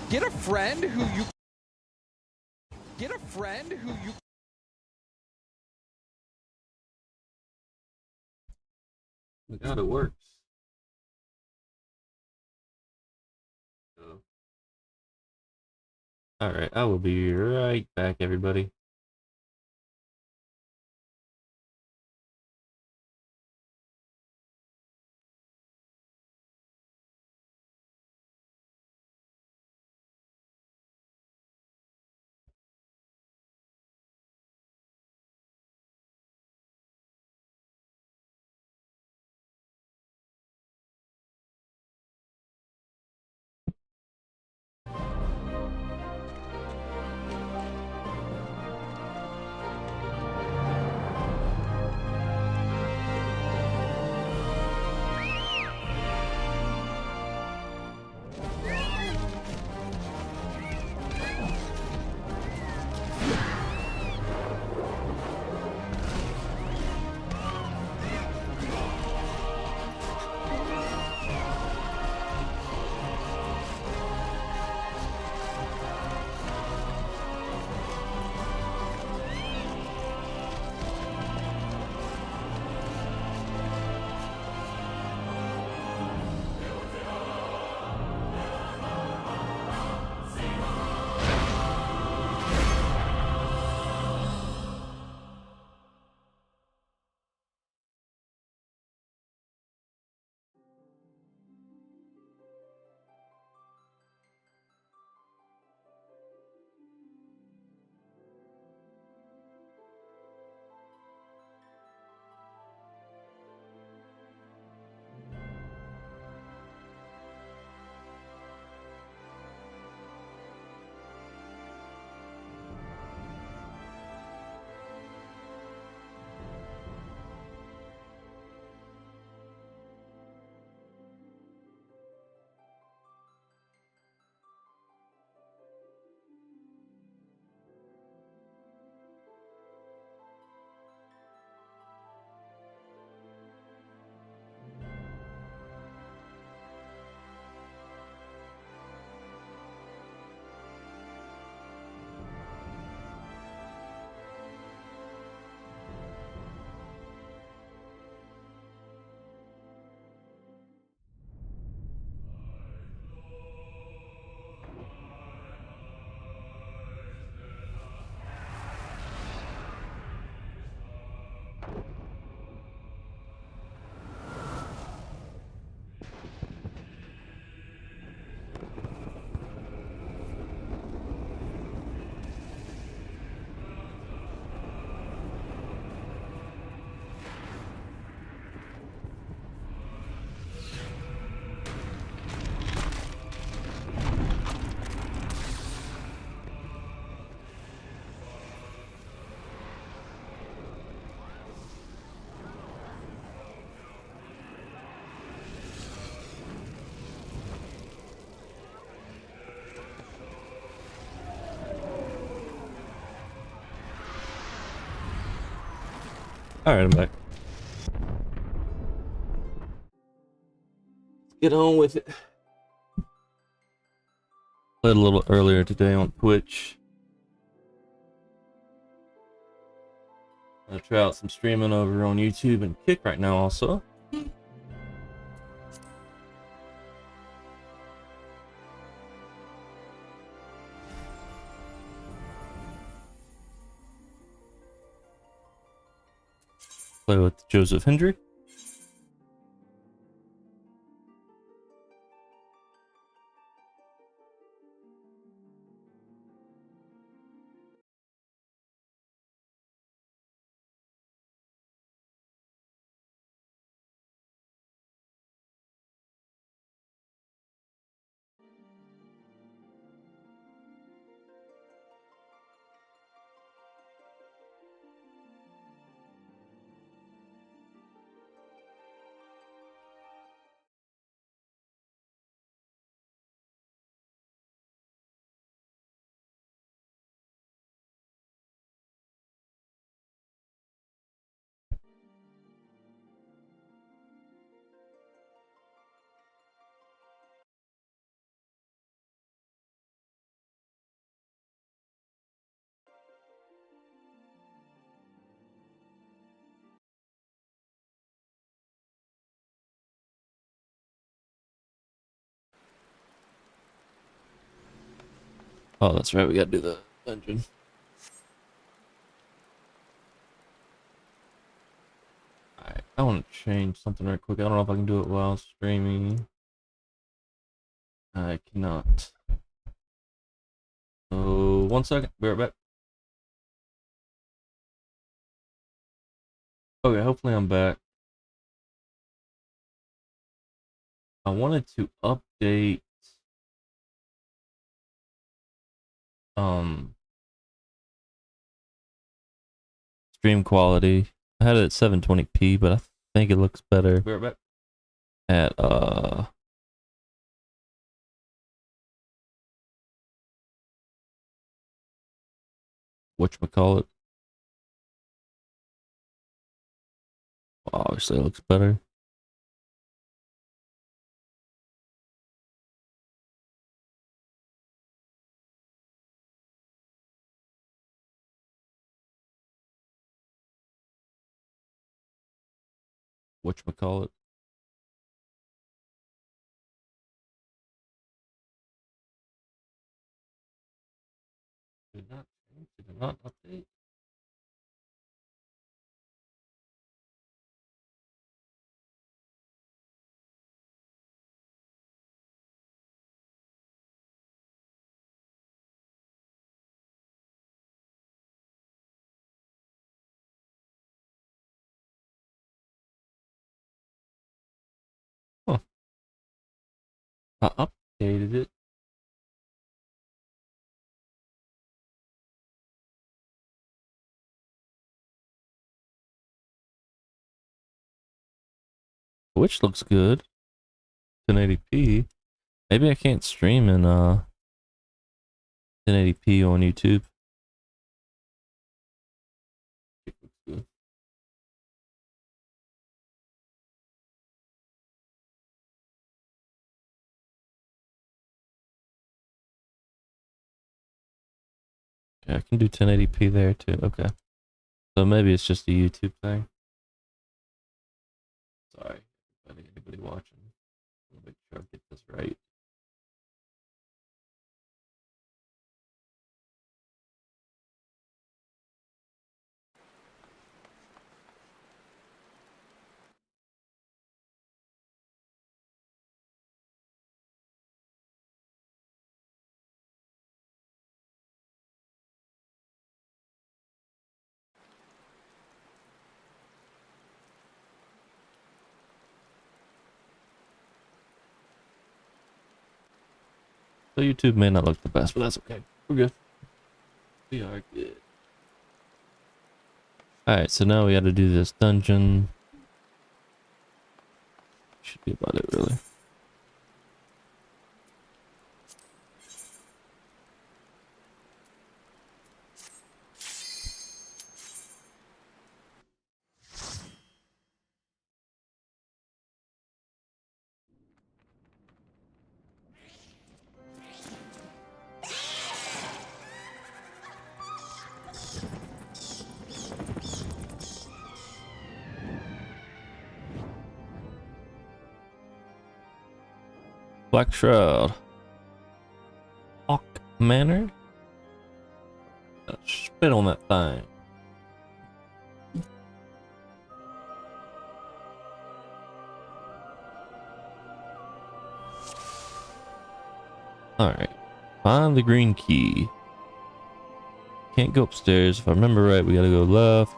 Get a friend who you... Get a friend who you... Oh my God, it works. Oh. Alright, I will be right back, everybody. Alright, I'm back. Get on with it. Played a little earlier today on Twitch. I'm gonna try out some streaming over on YouTube and Kick right now also. Play with Joseph Hendry. Oh, that's right. We gotta do the dungeon. Alright, I want to change something right quick. I don't know if I can do it while streaming. I cannot. Oh, 1 second. Be right back. Okay, hopefully I'm back. I wanted to update stream quality. I had it at 720p, but I think it looks better. Be right back. At whatchamacallit. Obviously it looks better. Whatchamacallit. Did not change, did not update. Huh. I updated it. Which looks good. 1080p. Maybe I can't stream in 1080p on YouTube. It looks good. Yeah, I can do 1080p there too. Okay. So maybe it's just a YouTube thing. Sorry, anybody watching. I'll make sure I get this right. So YouTube may not look the best, but that's okay. We're good. We are good. Alright, so now we gotta do this dungeon. Should be about it, really. Black Shroud. Hawk Manor? Spit on that thing. Alright. Find the green key. Can't go upstairs. If I remember right, we gotta go left.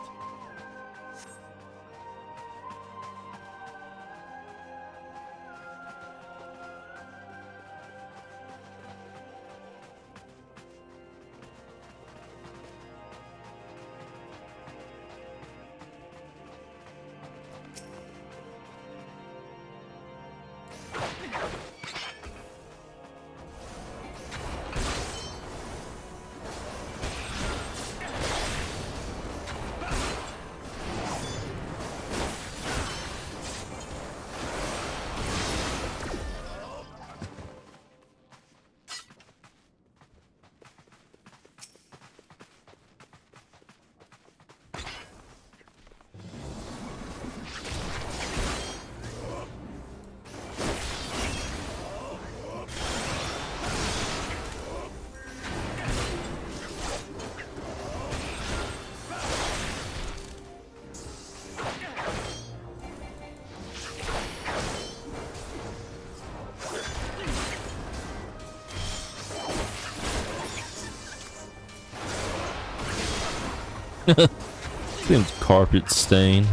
Seems carpet stain.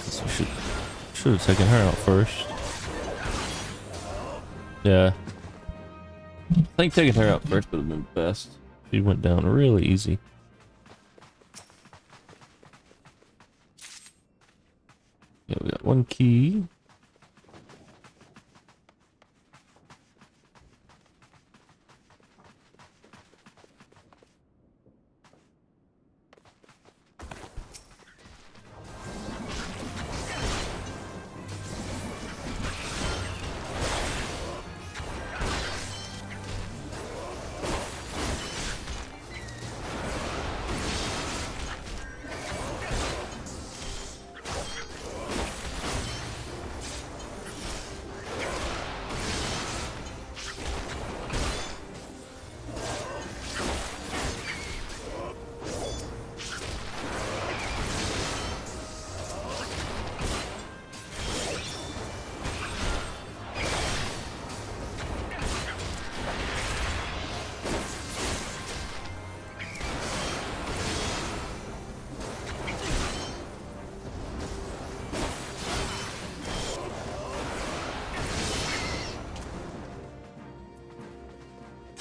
So should have taken her out first. Yeah. I think taking her out first would have been best. She went down really easy. Yeah, we got one key.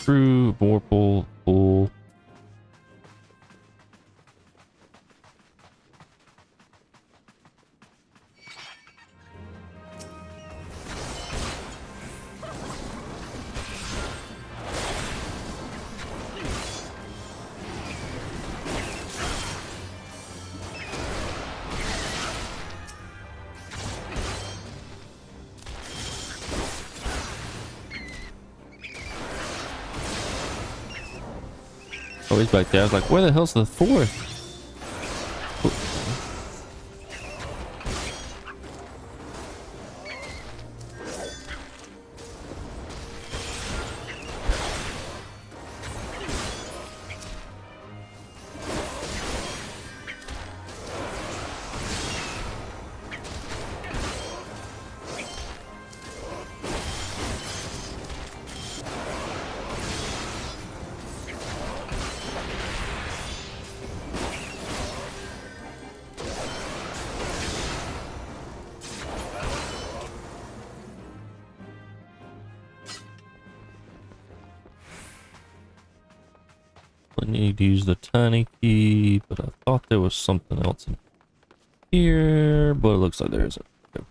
True, Vorpal, full. Oh, he's back there. I was like, where the hell's the fourth? I need to use the tiny key, but I thought there was something else in here, but it looks like there isn't. Okay.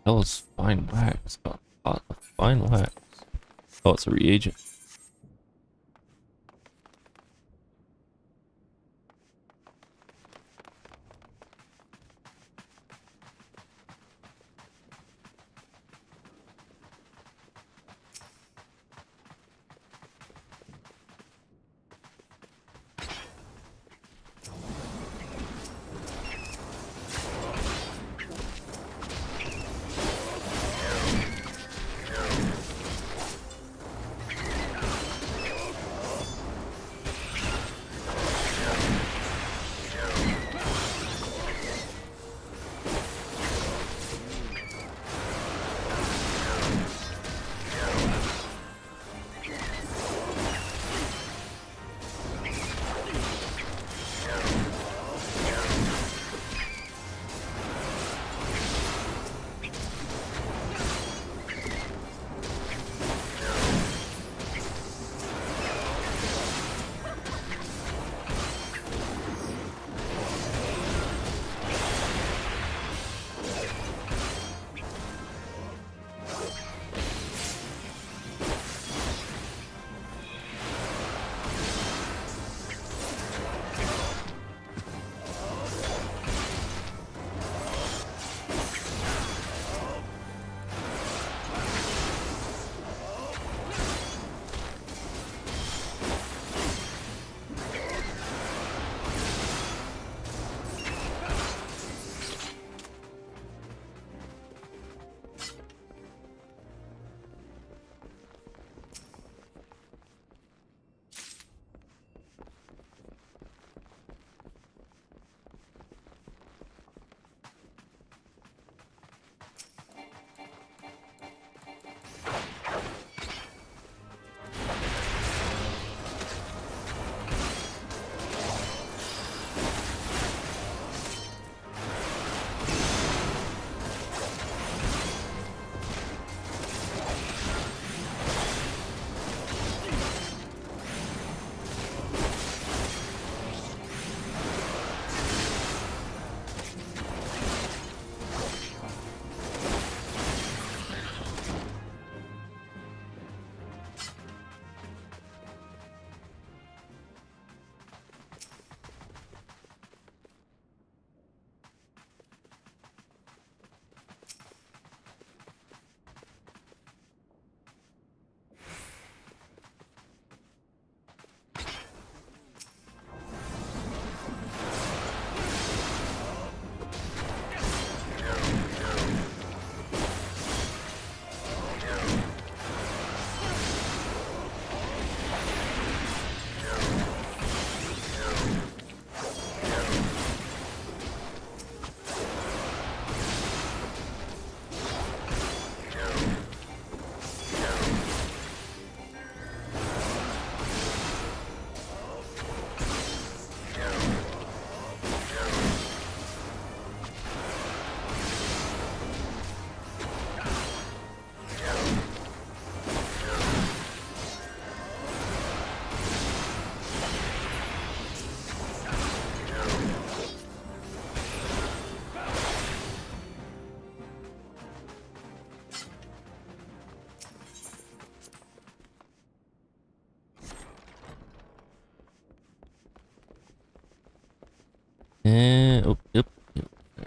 Hell is fine wax. Oh, a fine wax. Oh, it's a reagent.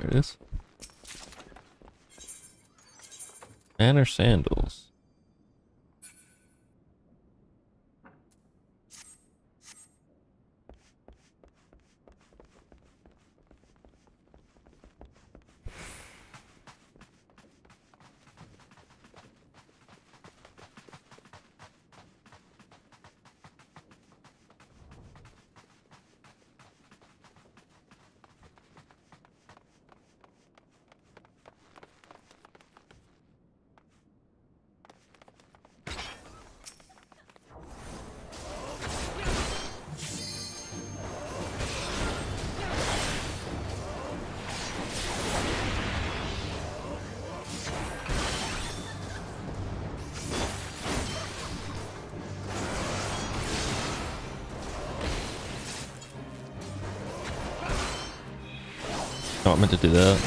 There it is. And her sandals. Oh, I meant to do that.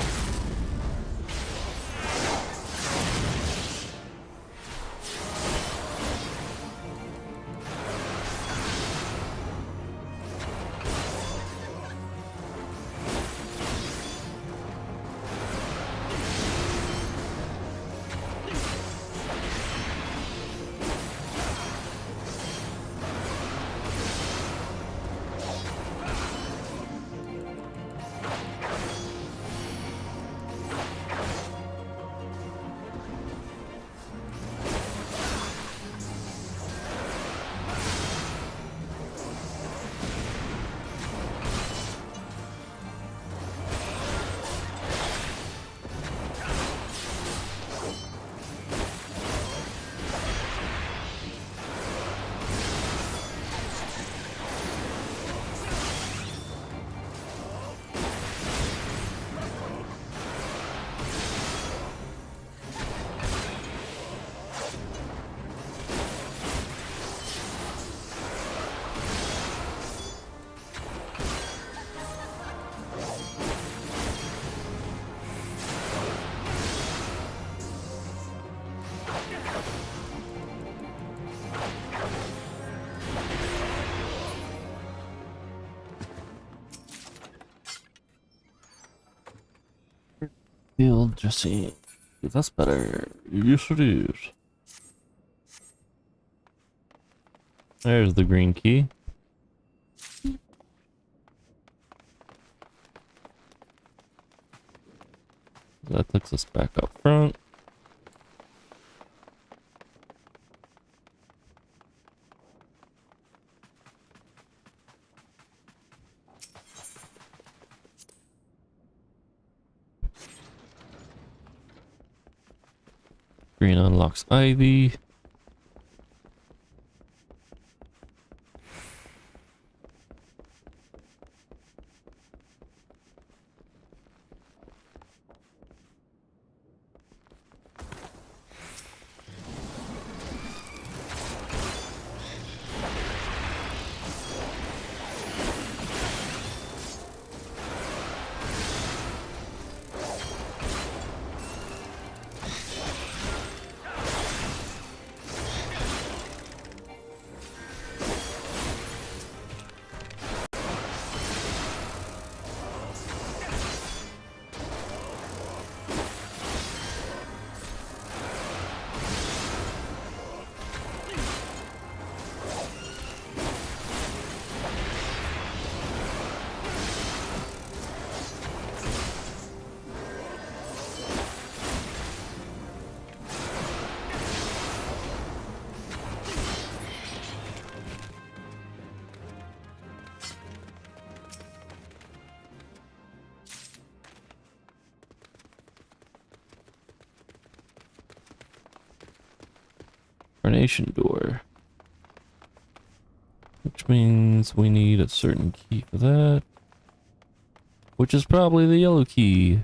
Field Jesse. That's better. Yes, it is. There's the green key. That takes us back up front. Green unlocks Ivy. Coronation door. Which means we need a certain key for that. Which is probably the yellow key.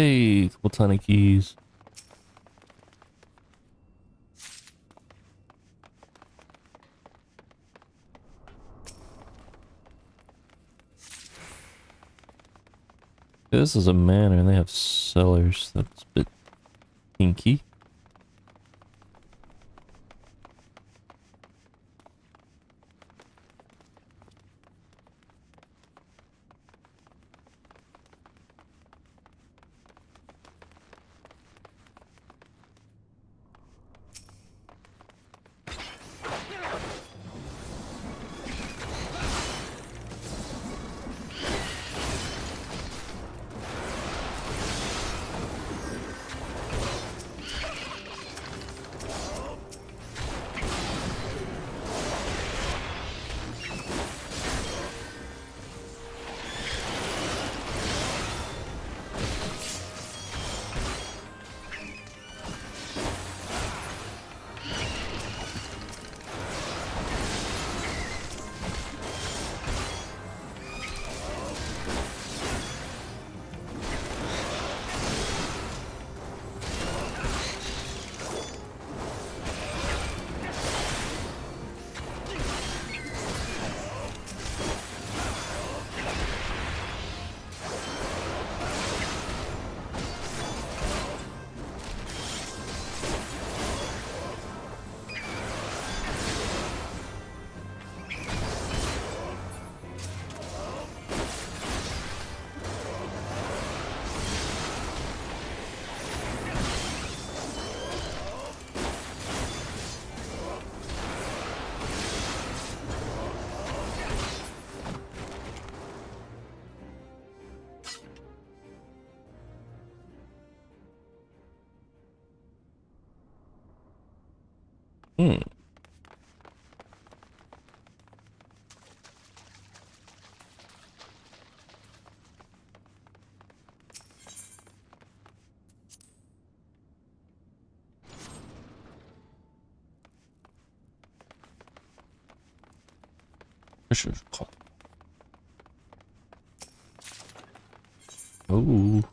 Hey, couple tiny keys. This is a manor and they have cellars. That's a bit kinky. Hmm. This is cool. Oh.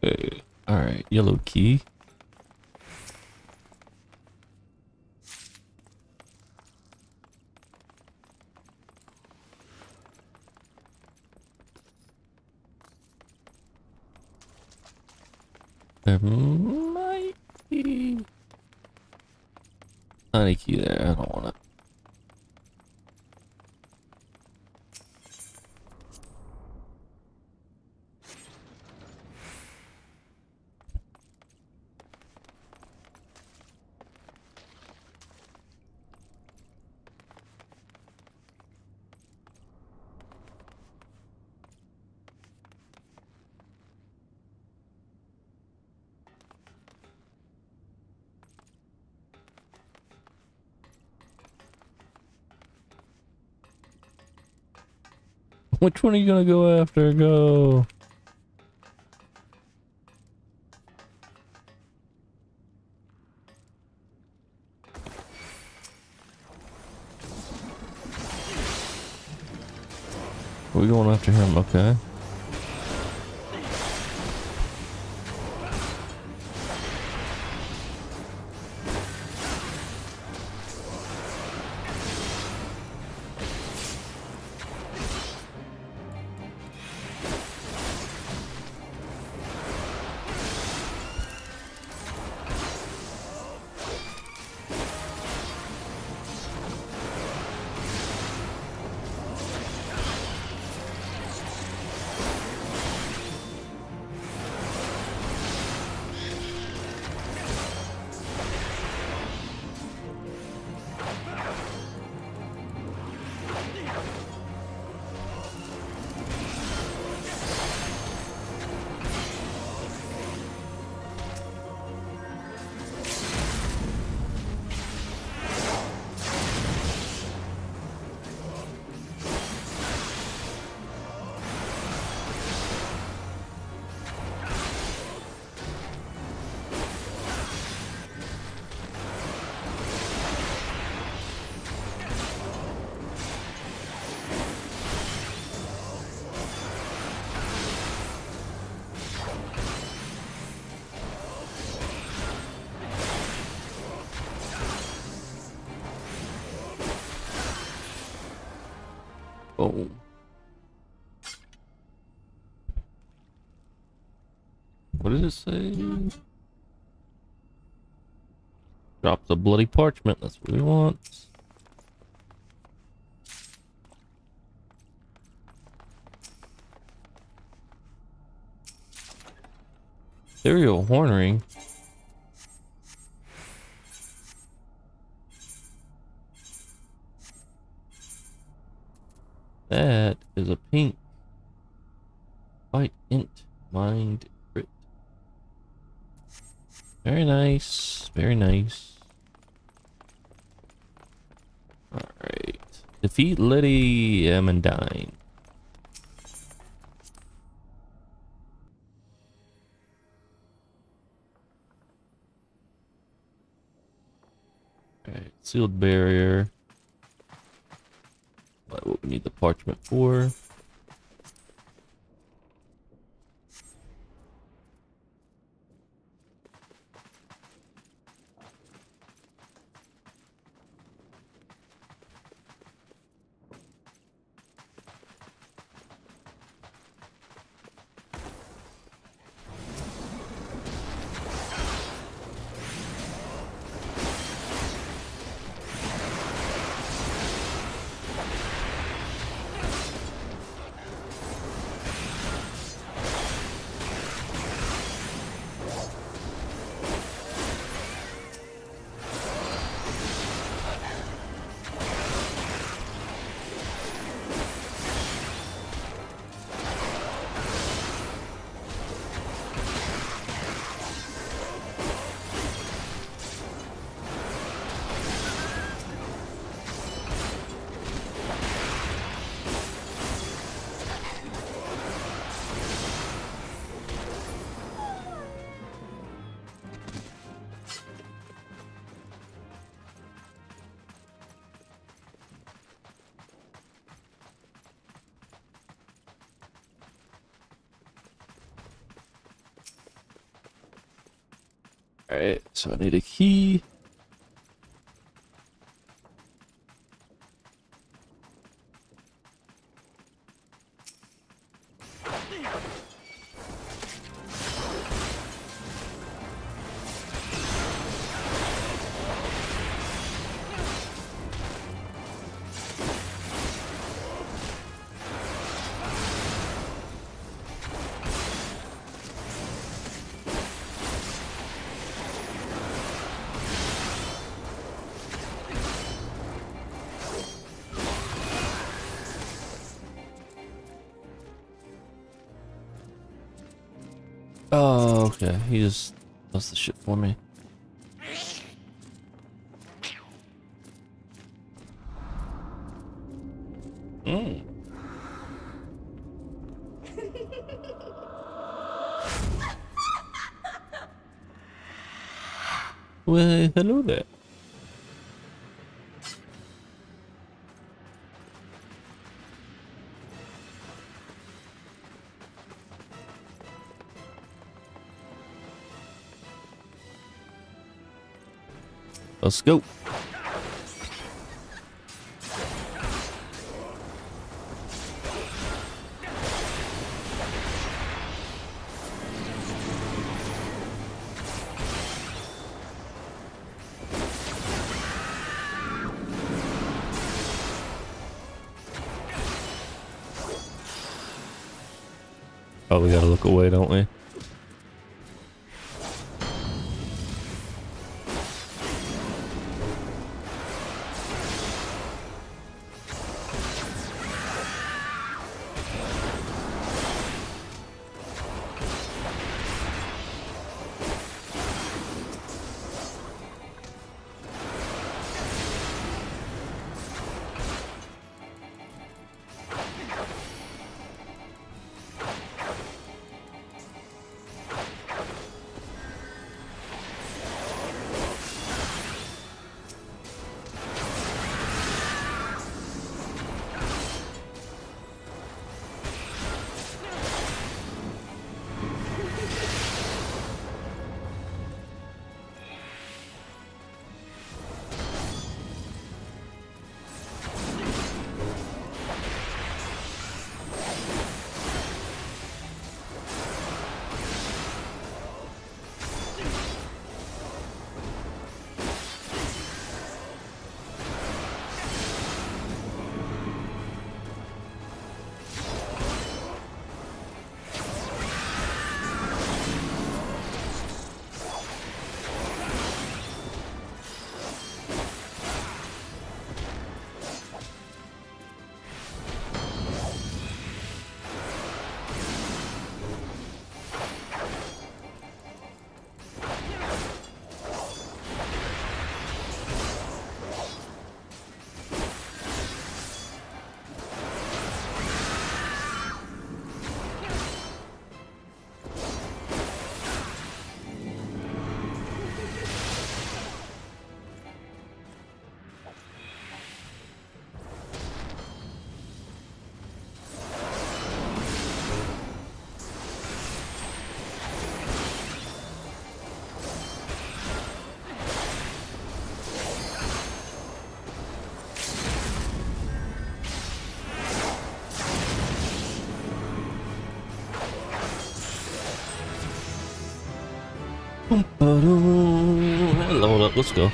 Okay. All right, yellow key. There might be tiny key there. I don't want it. Which one are you gonna go after? Go. Are we going after him? Okay. Boom. What did it say? Drop the bloody parchment. That's what we want. Ethereal hornring. That is a pink. White int. Mind crit. Very nice. Very nice. Alright. Defeat Letty Amandine. Alright. Sealed barrier. That's what we need the parchment for. Alright, so I need a key. Oh, okay. He just does the shit for me. Mm. Well, hello there. Let's go. Oh, we gotta look away, don't we? Load up, let's go.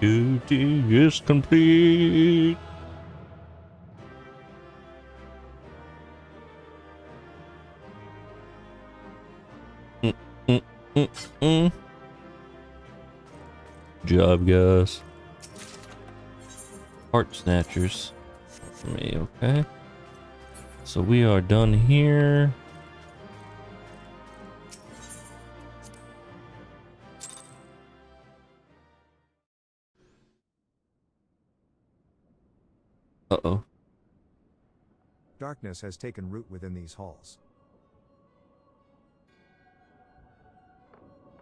Duty is complete. Mm, mm, mm, mm. Job, guys. Heart snatchers. For me, okay. So we are done here. Uh-oh. Darkness has taken root within these halls.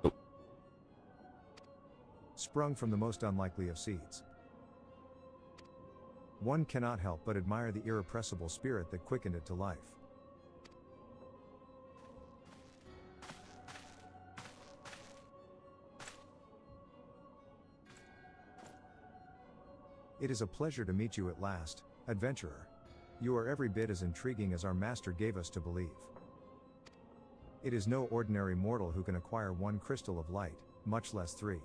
Oh. Sprung from the most unlikely of seeds. One cannot help but admire the irrepressible spirit that quickened it to life. It is a pleasure to meet you at last, adventurer. You are every bit as intriguing as our master gave us to believe. It is no ordinary mortal who can acquire one crystal of light, much less 3.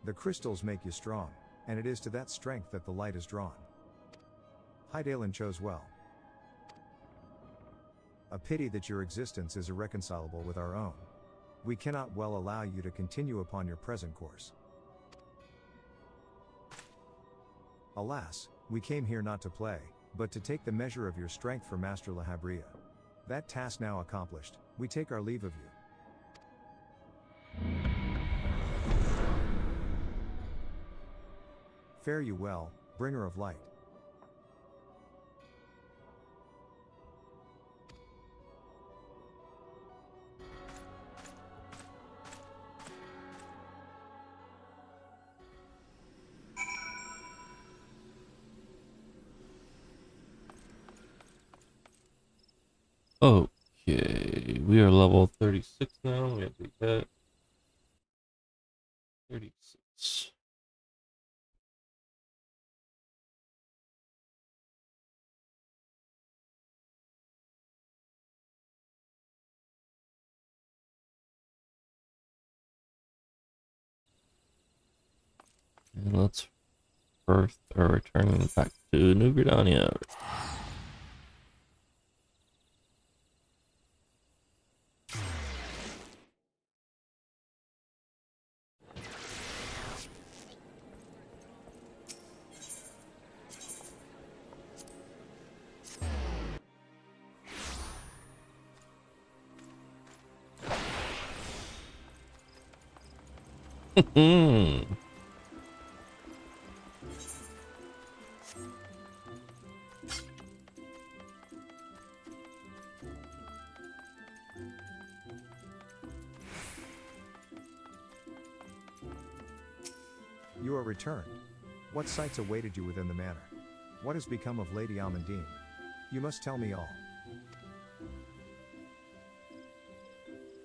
The crystals make you strong, and it is to that strength that the light is drawn. Hydaelyn chose well. A pity that your existence is irreconcilable with our own. We cannot well allow you to continue upon your present course. Alas, we came here not to play, but to take the measure of your strength for Master Lahabria. That task now accomplished, we take our leave of you. Fare you well, bringer of light. Okay, we are level 36 now. We have to do that. 36. And let's first return back to New Gridania. You are returned. What sights awaited you within the manor? What has become of Lady Amandine? You must tell me all.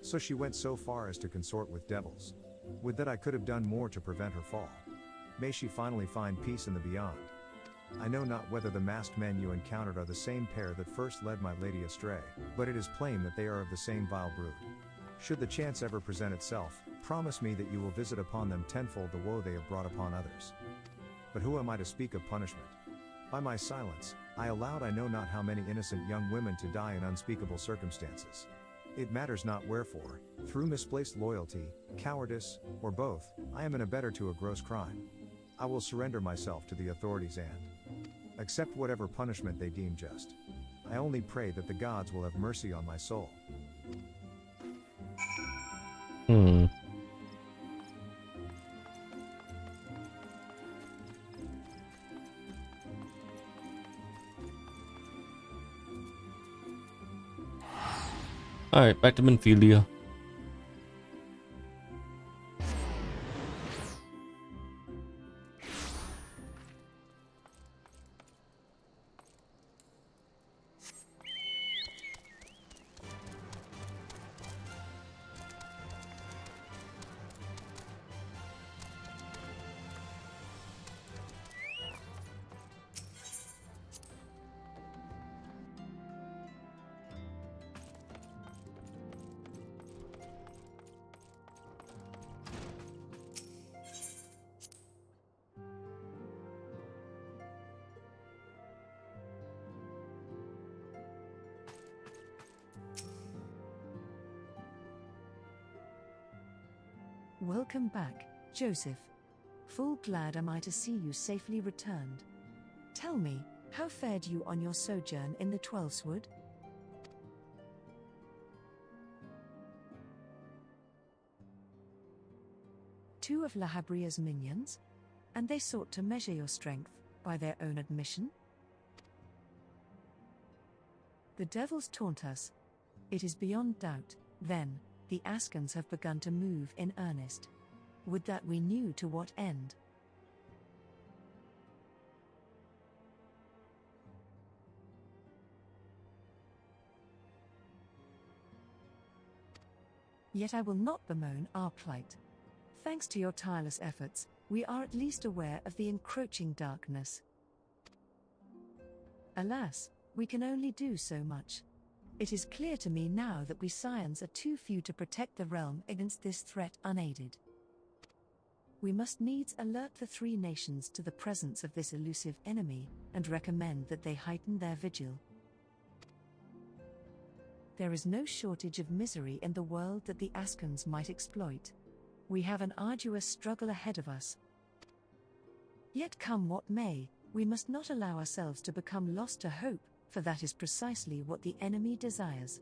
So she went so far as to consort with devils. Would that I could have done more to prevent her fall. May she finally find peace in the beyond. I know not whether the masked men you encountered are the same pair that first led my lady astray, but it is plain that they are of the same vile brood. Should the chance ever present itself, promise me that you will visit upon them tenfold the woe they have brought upon others. But who am I to speak of punishment? By my silence, I allowed I know not how many innocent young women to die in unspeakable circumstances. It matters not wherefore, through misplaced loyalty, cowardice, or both, I am an abettor to a gross crime. I will surrender myself to the authorities and accept whatever punishment they deem just. I only pray that the gods will have mercy on my soul. Alright, back to Minfilia. Welcome back, Joseph. Full glad am I to see you safely returned. Tell me, how fared you on your sojourn in the Twelveswood? Two of La Habria's minions? And they sought to measure your strength, by their own admission? The devils taunt us. It is beyond doubt, then, the Askans have begun to move in earnest. Would that we knew to what end. Yet I will not bemoan our plight. Thanks to your tireless efforts, we are at least aware of the encroaching darkness. Alas, we can only do so much. It is clear to me now that we Scions are too few to protect the realm against this threat unaided. We must needs alert the three nations to the presence of this elusive enemy, and recommend that they heighten their vigil. There is no shortage of misery in the world that the Askans might exploit. We have an arduous struggle ahead of us. Yet come what may, we must not allow ourselves to become lost to hope, for that is precisely what the enemy desires.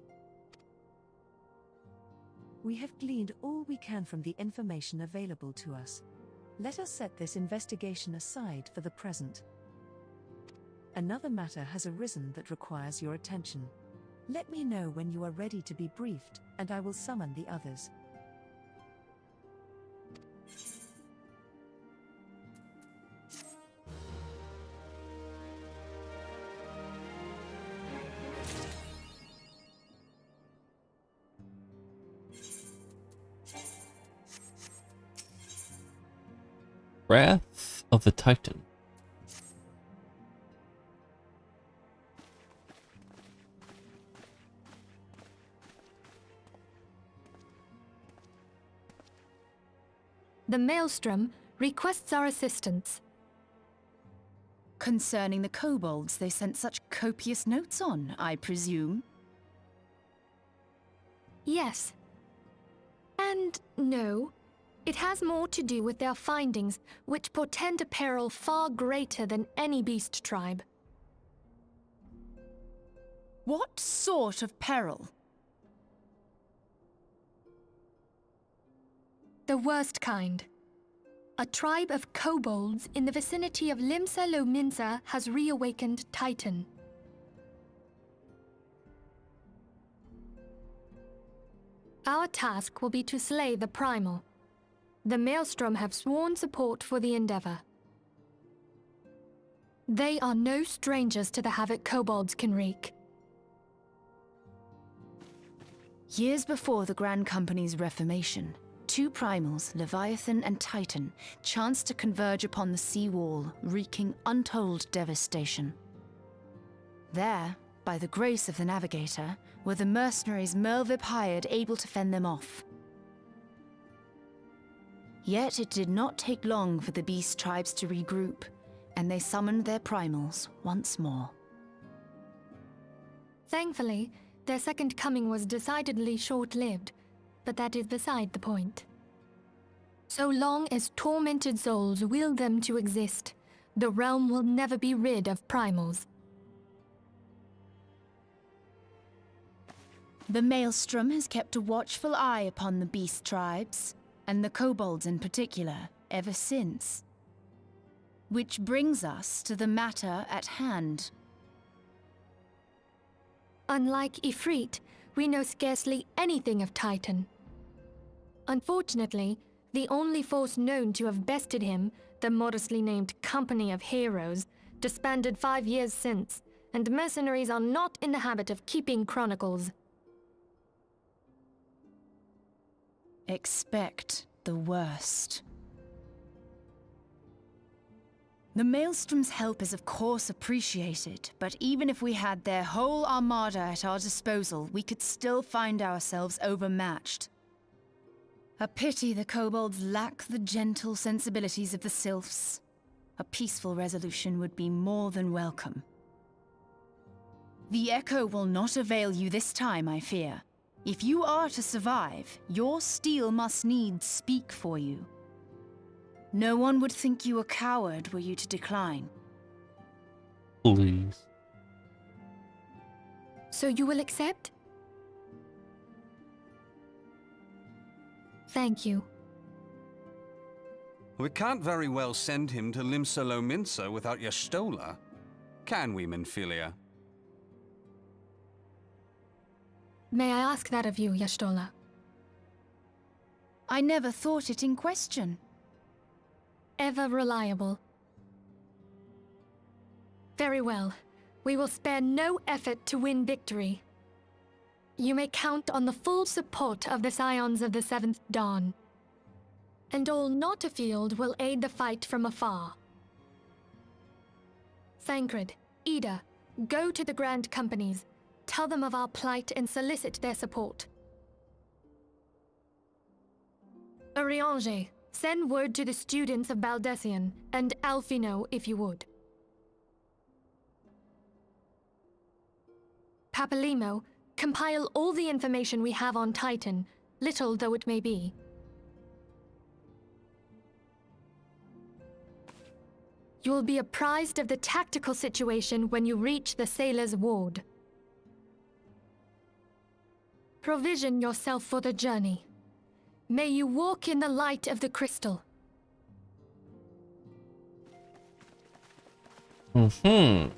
We have gleaned all we can from the information available to us. Let us set this investigation aside for the present. Another matter has arisen that requires your attention. Let me know when you are ready to be briefed, and I will summon the others. Wrath of the Titan. The Maelstrom requests our assistance. Concerning the kobolds they sent such copious notes on, I presume? Yes. And no. It has more to do with their findings, which portend a peril far greater than any beast tribe. What sort of peril? The worst kind. A tribe of kobolds in the vicinity of Limsa Lominsa has reawakened Titan. Our task will be to slay the Primal. The Maelstrom have sworn support for the endeavor. They are no strangers to the havoc kobolds can wreak. Years before the Grand Company's reformation, two primals, Leviathan and Titan, chanced to converge upon the sea wall, wreaking untold devastation. There, by the grace of the Navigator, were the mercenaries Merlvip hired able to fend them off. Yet it did not take long for the beast tribes to regroup, and they summoned their primals once more. Thankfully, their second coming was decidedly short-lived, but that is beside the point. So long as tormented souls will them to exist, the realm will never be rid of primals. The Maelstrom has kept a watchful eye upon the beast tribes, and the kobolds in particular, ever since. Which brings us to the matter at hand. Unlike Ifrit, we know scarcely anything of Titan. Unfortunately, the only force known to have bested him, the modestly named Company of Heroes, disbanded 5 years since, and mercenaries are not in the habit of keeping chronicles. Expect the worst. The Maelstrom's help is of course appreciated, but even if we had their whole armada at our disposal, we could still find ourselves overmatched. A pity the kobolds lack the gentle sensibilities of the sylphs. A peaceful resolution would be more than welcome. The echo will not avail you this time, I fear. If you are to survive, your steel must needs speak for you. No one would think you a coward were you to decline. Please. So you will accept? Thank you. We can't very well send him to Limsa Lominsa without Y'shtola, can we, Minfilia? May I ask that of you, Y'shtola? I never thought it in question. Ever reliable. Very well. We will spare no effort to win victory. You may count on the full support of the Scions of the Seventh Dawn. And all not afield will aid the fight from afar. Thancred, Ida, go to the Grand Companies, tell them of our plight and solicit their support. Urianger, send word to the students of Baldessian, and Alfino if you would. Papalimo, compile all the information we have on Titan, little though it may be. You will be apprised of the tactical situation when you reach the Sailor's Ward. Provision yourself for the journey. May you walk in the light of the crystal. Mm-hmm.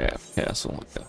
Yeah, castle. Okay.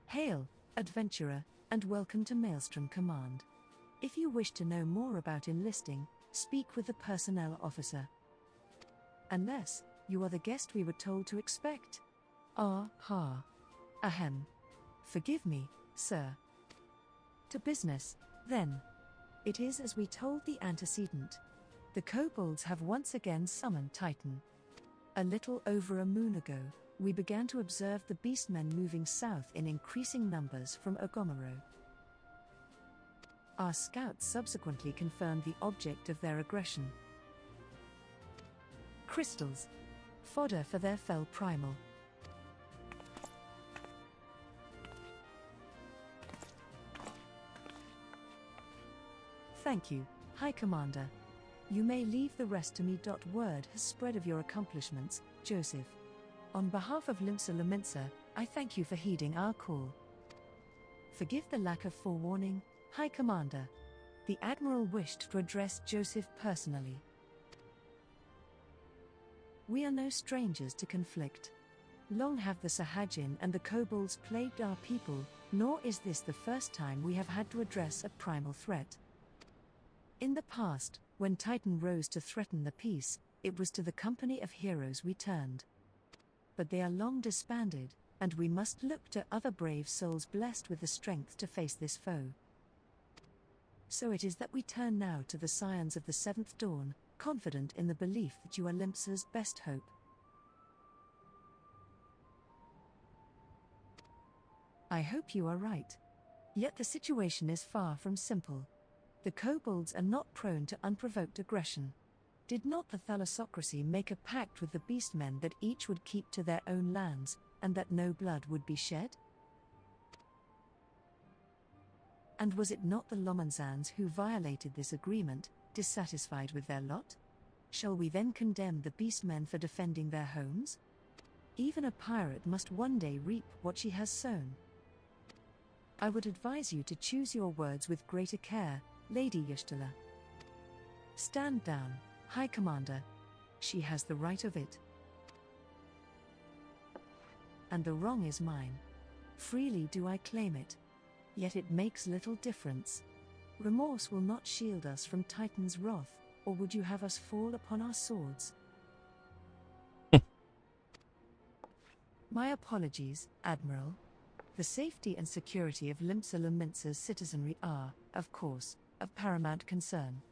Hail, adventurer, and welcome to Maelstrom Command. If you wish to know more about enlisting, speak with the personnel officer. Unless you are the guest we were told to expect. Ah ha. Ahem. Forgive me, sir. To business, then. It is as we told the antecedent. The kobolds have once again summoned Titan. A little over a moon ago, we began to observe the beastmen moving south in increasing numbers from Ogomero. Our scouts subsequently confirmed the object of their aggression. Crystals. Fodder for their fell primal. Thank you, High Commander. You may leave the rest to me. Word has spread of your accomplishments, Joseph. On behalf of Limsa Lominsa, I thank you for heeding our call. Forgive the lack of forewarning, High Commander. The Admiral wished to address Joseph personally. We are no strangers to conflict. Long have the Sahagin and the kobolds plagued our people, nor is this the first time we have had to address a primal threat. In the past, when Titan rose to threaten the peace, it was to the company of heroes we turned. But they are long disbanded, and we must look to other brave souls blessed with the strength to face this foe. So it is that we turn now to the Scions of the Seventh Dawn, confident in the belief that you are Limsa's best hope. I hope you are right. Yet the situation is far from simple. The kobolds are not prone to unprovoked aggression. Did not the thalassocracy make a pact with the beastmen that each would keep to their own lands, and that no blood would be shed? And was it not the Lomanzans who violated this agreement, dissatisfied with their lot? Shall we then condemn the beastmen for defending their homes? Even a pirate must one day reap what she has sown. I would advise you to choose your words with greater care, Lady Ystala. Stand down, High Commander. She has the right of it. And the wrong is mine. Freely do I claim it. Yet it makes little difference. Remorse will not shield us from Titan's wrath, or would you have us fall upon our swords? My apologies, Admiral. The safety and security of Limsa Lominsa's citizenry are, of course, of paramount concern.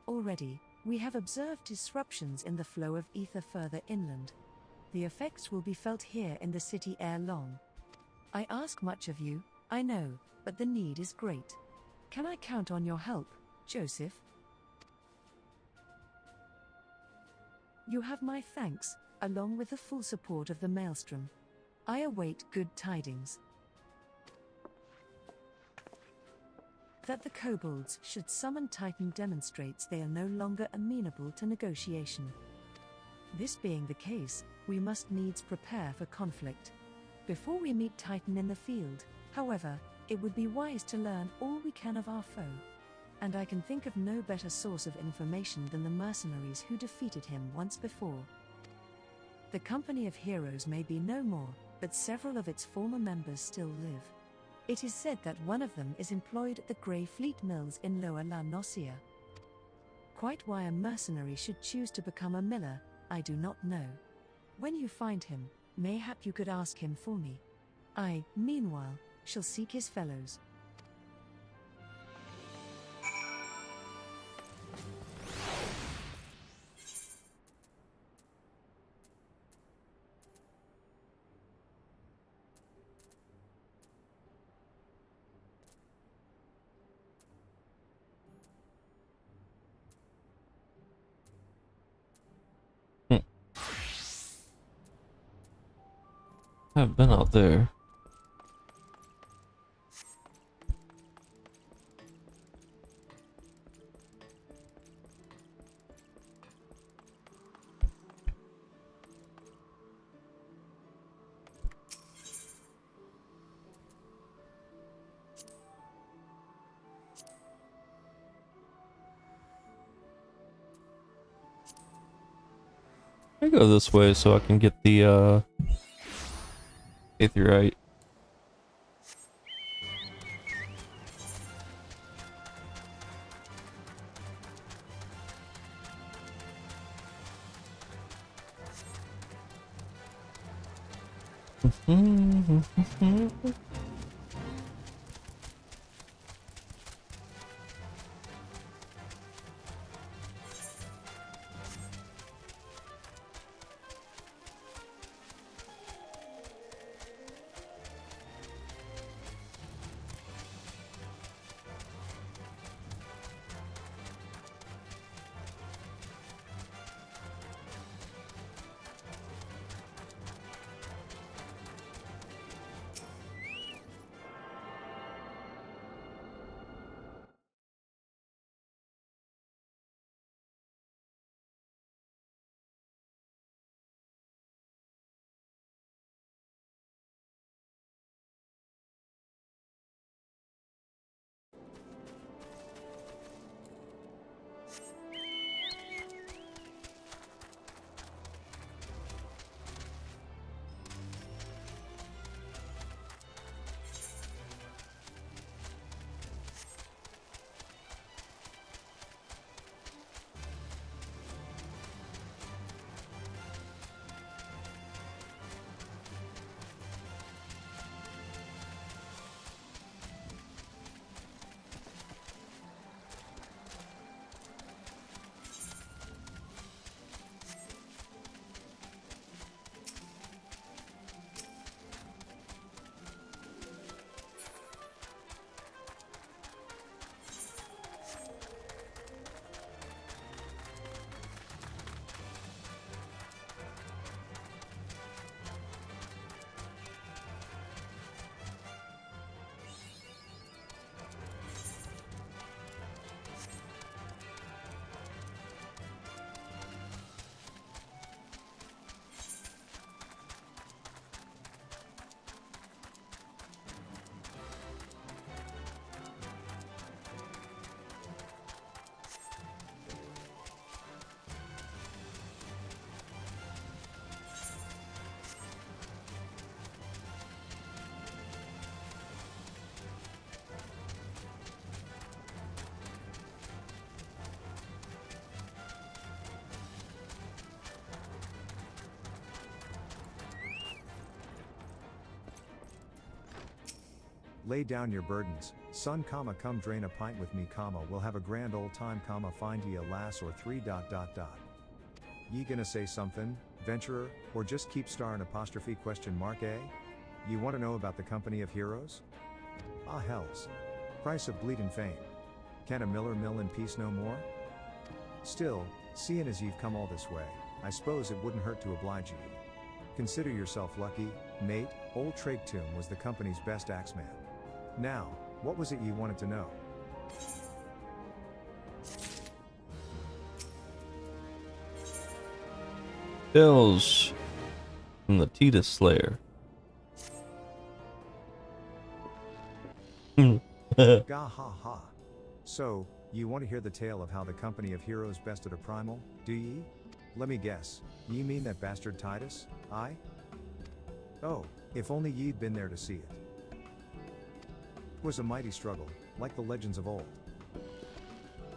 Already, we have observed disruptions in the flow of ether further inland. The effects will be felt here in the city ere long. I ask much of you, I know, but the need is great. Can I count on your help, Joseph? You have my thanks, along with the full support of the Maelstrom. I await good tidings. That the kobolds should summon Titan demonstrates they are no longer amenable to negotiation. This being the case, we must needs prepare for conflict. Before we meet Titan in the field, however, it would be wise to learn all we can of our foe. And I can think of no better source of information than the mercenaries who defeated him once before. The company of heroes may be no more, but several of its former members still live. It is said that one of them is employed at the Grey Fleet Mills in Lower La Nocia. Quite why a mercenary should choose to become a miller, I do not know. When you find him, mayhap you could ask him for me. I, meanwhile, shall seek his fellows. I've been out there. I go this way so I can get the aetheryte. Lay down your burdens, son, come drain a pint with me, we'll have a grand old time, find ye a lass or three. Ye gonna say something, venturer, or just keep starring apostrophe question mark, eh? You wanna know about the company of heroes? Ah hells. Price of bleeding fame. Can a miller mill in peace no more? Still, seeing as you've come all this way, I suppose it wouldn't hurt to oblige ye. Consider yourself lucky, mate, old Tregtoon was the company's best axeman. Now, what was it ye wanted to know? Tales from the Titus Slayer. Gah ha ha. So, you want to hear the tale of how the company of heroes bested a primal, do ye? Let me guess, ye mean that bastard Titus, aye? Oh, if only ye'd been there to see it. 'Twas a mighty struggle, like the legends of old.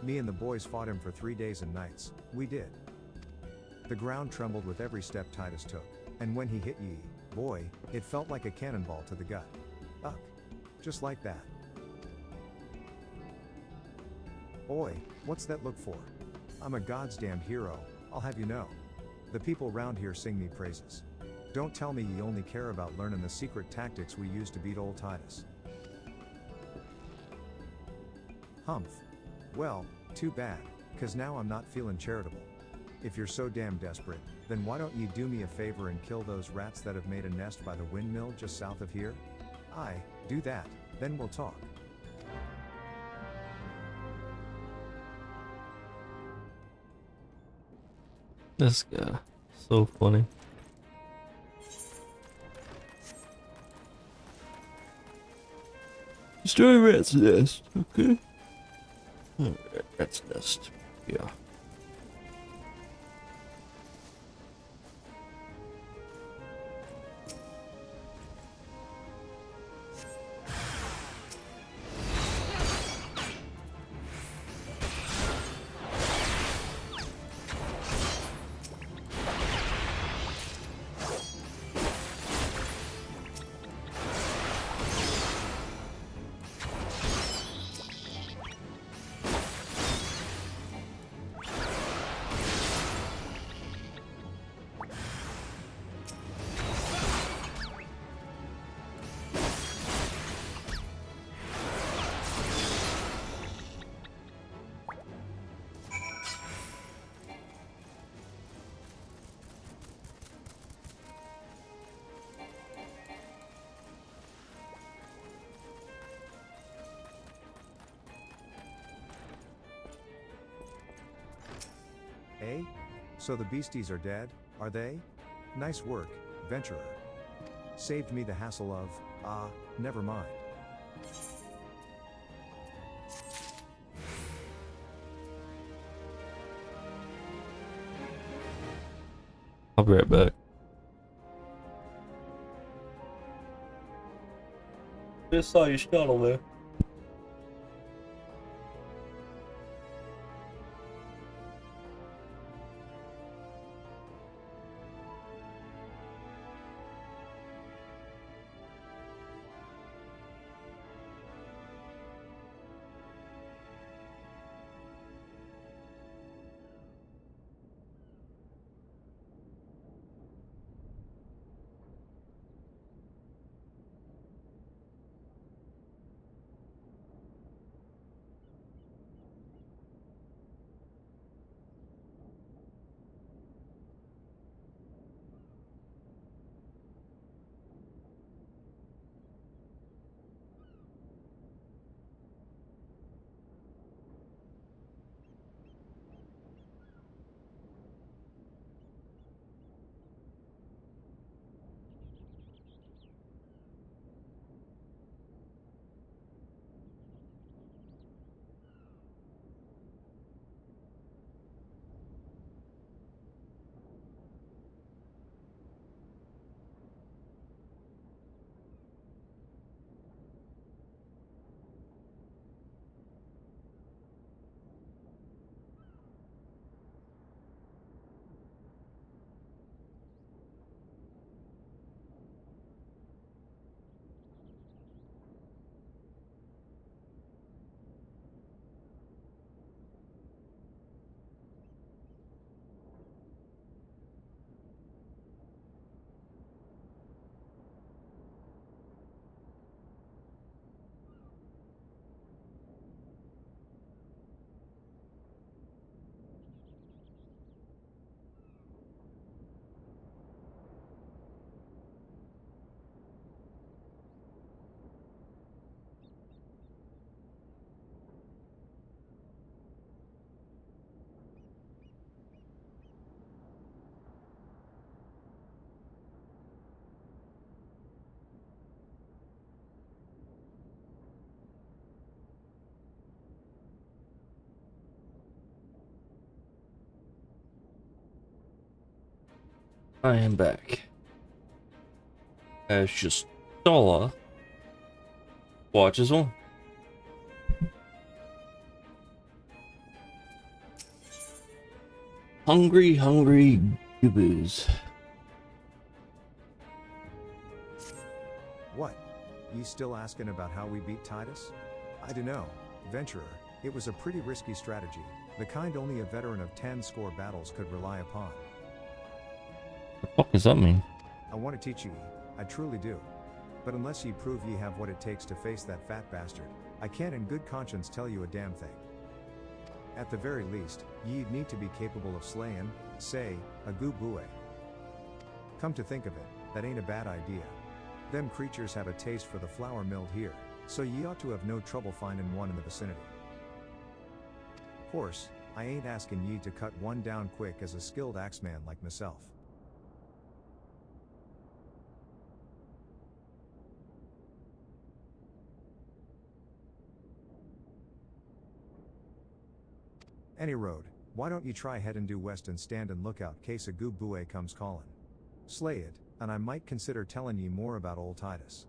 Me and the boys fought him for 3 days and nights, we did. The ground trembled with every step Titus took, and when he hit ye, boy, it felt like a cannonball to the gut. Uck. Just like that. Oi, what's that look for? I'm a goddamned hero, I'll have you know. The people round here sing me praises. Don't tell me ye only care about learning the secret tactics we used to beat old Titus. Humph. Well, too bad, 'cause now I'm not feeling charitable. If you're so damn desperate, then why don't you do me a favor and kill those rats that have made a nest by the windmill just south of here? Aye, do that, then we'll talk. This guy, so funny. Destroy rat's nest, okay? Alright, rat's nest, yeah. Eh? So the beasties are dead, are they? Nice work, venturer. Saved me the hassle of, never mind. I'll be right back. Just saw your scuttle there. I am back. As just Stola watches on. Hungry, hungry goobers. What? You still asking about how we beat Titus? I dunno, venturer. It was a pretty risky strategy, the kind only a veteran of 10 score battles could rely upon. The fuck does that mean? I want to teach ye, I truly do. But unless ye prove ye have what it takes to face that fat bastard, I can't in good conscience tell you a damn thing. At the very least, ye'd need to be capable of slaying, say, a goobue. Come to think of it, that ain't a bad idea. Them creatures have a taste for the flour milled here, so ye ought to have no trouble finding one in the vicinity. Course, I ain't asking ye to cut one down quick as a skilled axeman like myself. Any road, why don't you try headin' due west and stand and look out case a goobue comes callin'. Slay it, and I might consider tellin' ye more about old Titus.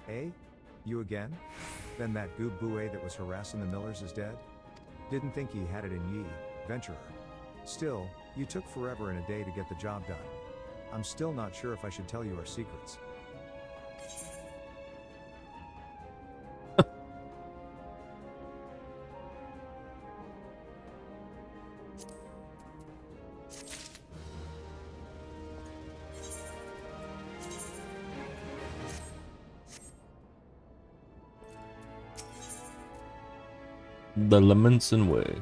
Eh? You again? Then that goobue that was harassing the millers is dead? Didn't think ye had it in ye, venturer. Still, you took forever and a day to get the job done. I'm still not sure if I should tell you our secrets. The Lemonson Way.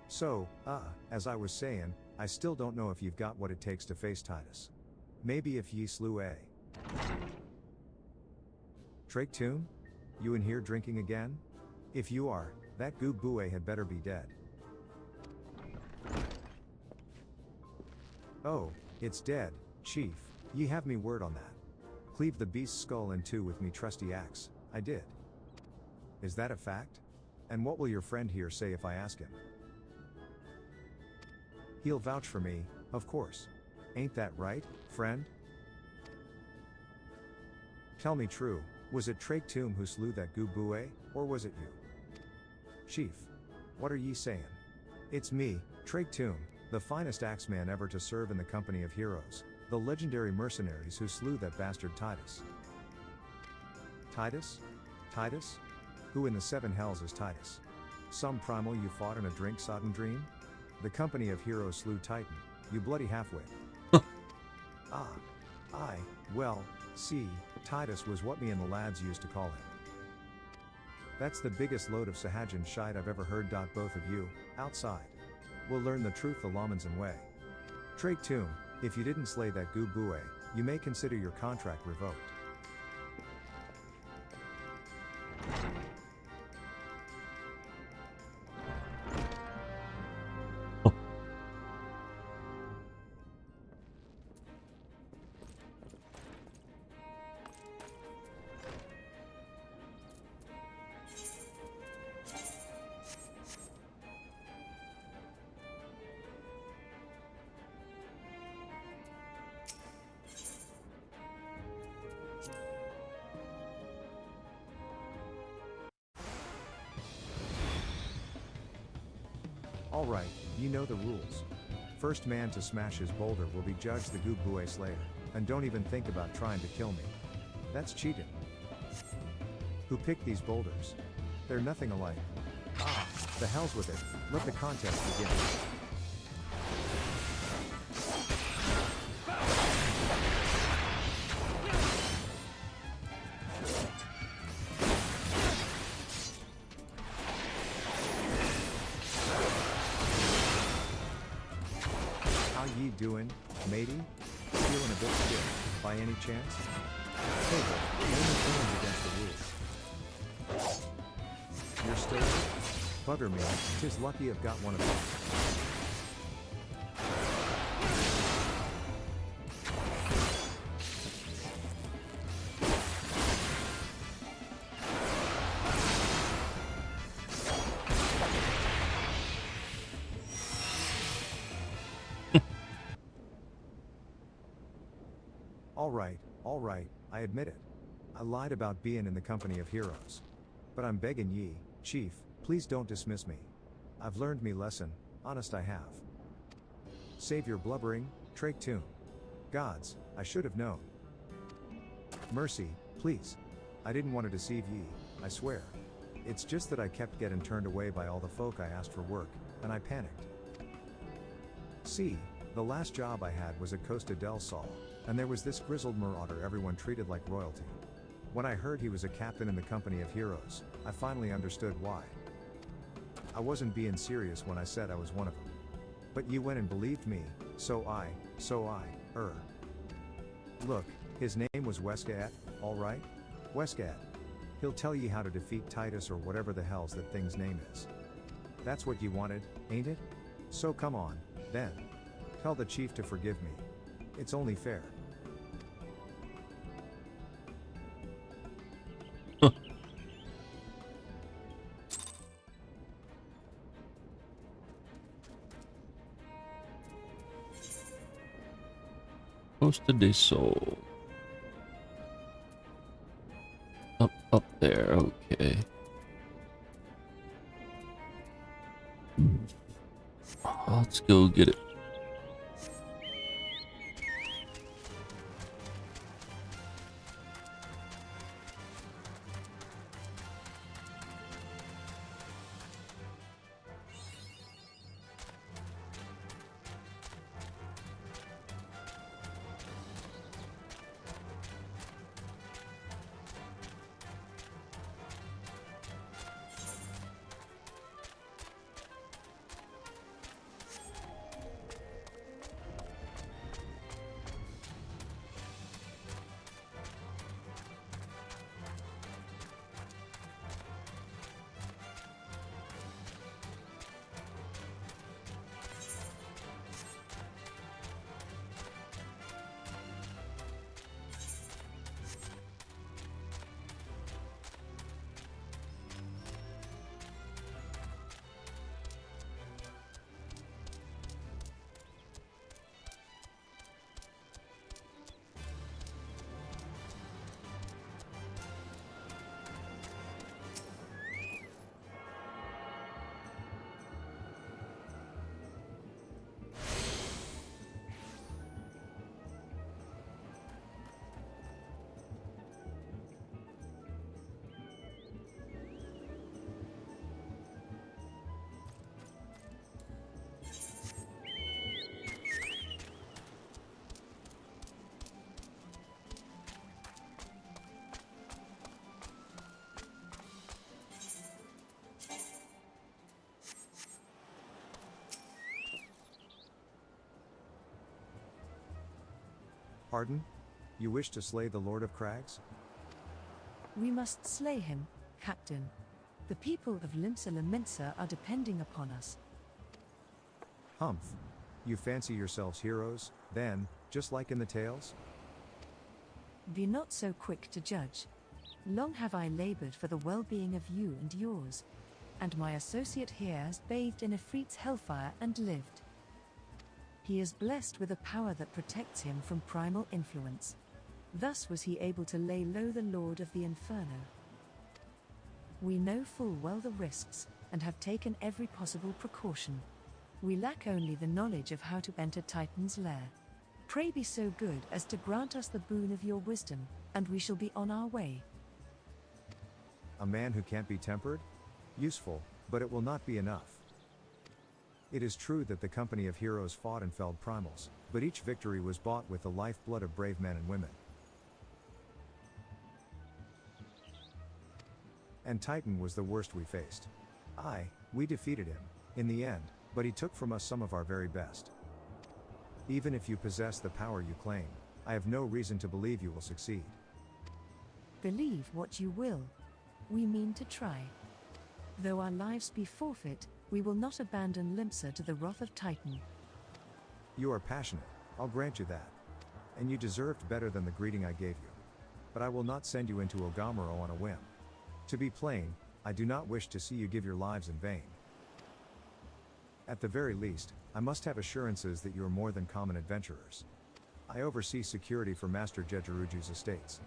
So, as I was saying, I still don't know if you've got what it takes to face Titus. Maybe if ye slew a Drake Toon? You in here drinking again? If you are, that goobue had better be dead. Oh, it's dead, chief. Ye have me word on that. Cleave the beast's skull in two with me trusty axe, I did. Is that a fact? And what will your friend here say if I ask him? He'll vouch for me, of course. Ain't that right, friend? Tell me true, was it Drake Toon who slew that goobue, or was it you? Chief, what are ye saying? It's me, Drake Toon, the finest axeman ever to serve in the company of heroes, the legendary mercenaries who slew that bastard Titus. Titus? Titus? Who in the seven hells is Titus? Some primal you fought in a drink-sodden dream? The company of heroes slew Titan, you bloody halfwit. Well, see, Titus was what me and the lads used to call him. That's the biggest load of Sahajin shite I've ever heard. Both of you, outside. We'll learn the truth the Lamansan way. Drake Toon, if you didn't slay that goobue, you may consider your contract revoked. Alright, you know the rules. First man to smash his boulder will be judged the Gubue Slayer, and don't even think about trying to kill me. That's cheating. Who picked these boulders? They're nothing alike. Ah, the hell's with it, let the contest begin. How ye doing, matey? Feeling a bit stiff, by any chance? Chocobo, only turns against the rules. You're still here? Bugger me, 'tis lucky I've got one of them. Alright, I admit it. I lied about being in the company of heroes. But I'm begging ye, Chief, please don't dismiss me. I've learned me lesson, honest I have. Save your blubbering, Trach Toon. Gods, I should have known. Mercy, please. I didn't want to deceive ye, I swear. It's just that I kept getting turned away by all the folk I asked for work, and I panicked. See, the last job I had was at Costa del Sol, and there was this grizzled marauder everyone treated like royalty. When I heard he was a captain in the company of heroes, I finally understood why. I wasn't being serious when I said I was one of them. But you went and believed me, so I. Look, his name was Weskaet, alright? Weskaet. He'll tell ye how to defeat Titus or whatever the hell's that thing's name is. That's what you wanted, ain't it? So come on, then. Tell the chief to forgive me. It's only fair. Costa del Sol. Up there, okay. Let's go get it. Pardon? You wish to slay the Lord of Crags? We must slay him, Captain. The people of Limsa are depending upon us. Humph. You fancy yourselves heroes, then, just like in the tales? Be not so quick to judge. Long have I labored for the well-being of you and yours, and my associate here has bathed in Ifrit's hellfire and lived. He is blessed with a power that protects him from primal influence. Thus was he able to lay low the Lord of the Inferno. We know full well the risks, and have taken every possible precaution. We lack only the knowledge of how to enter Titan's lair. Pray be so good as to grant us the boon of your wisdom, and we shall be on our way. A man who can't be tempered? Useful, but it will not be enough. It is true that the company of heroes fought and felled primals, but each victory was bought with the lifeblood of brave men and women. And Titan was the worst we faced. Aye, we defeated him, in the end, but he took from us some of our very best. Even if you possess the power you claim, I have no reason to believe you will succeed. Believe what you will. We mean to try. Though our lives be forfeit, we will not abandon Limsa to the wrath of Titan. You are passionate, I'll grant you that. And you deserved better than the greeting I gave you. But I will not send you into Ogamuro on a whim. To be plain, I do not wish to see you give your lives in vain. At the very least, I must have assurances that you are more than common adventurers. I oversee security for Master Jejuruju's estates.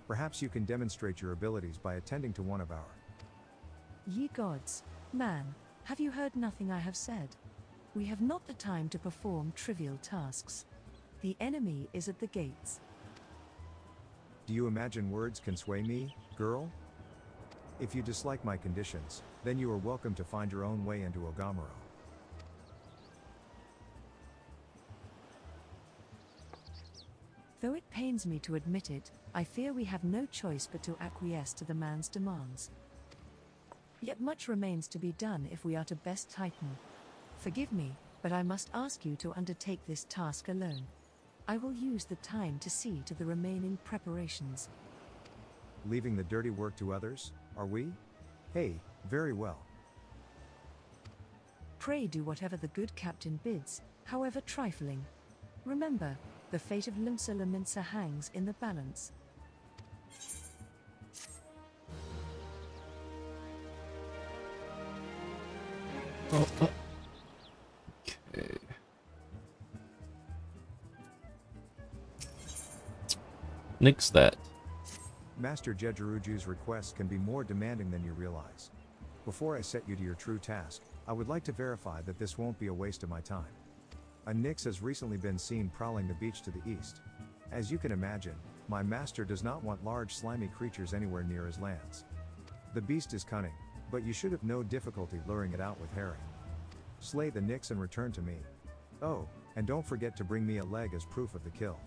Perhaps you can demonstrate your abilities by attending to one of our... Ye gods, man, have you heard nothing I have said? We have not the time to perform trivial tasks. The enemy is at the gates. Do you imagine words can sway me, girl? If you dislike my conditions, then you are welcome to find your own way into Ogamuro. Though it pains me to admit it, I fear we have no choice but to acquiesce to the man's demands. Yet much remains to be done if we are to best Titan. Forgive me, but I must ask you to undertake this task alone. I will use the time to see to the remaining preparations. Leaving the dirty work to others, are we? Hey, very well. Pray do whatever the good captain bids, however trifling. Remember, the fate of Limsa Lominsa hangs in the balance. Okay. Nix that. Master Jejuruju's requests can be more demanding than you realize. Before I set you to your true task, I would like to verify that this won't be a waste of my time. A Nyx has recently been seen prowling the beach to the east. As you can imagine, my master does not want large slimy creatures anywhere near his lands. The beast is cunning, but you should have no difficulty luring it out with herring. Slay the Nyx and return to me. Oh, and don't forget to bring me a leg as proof of the kill.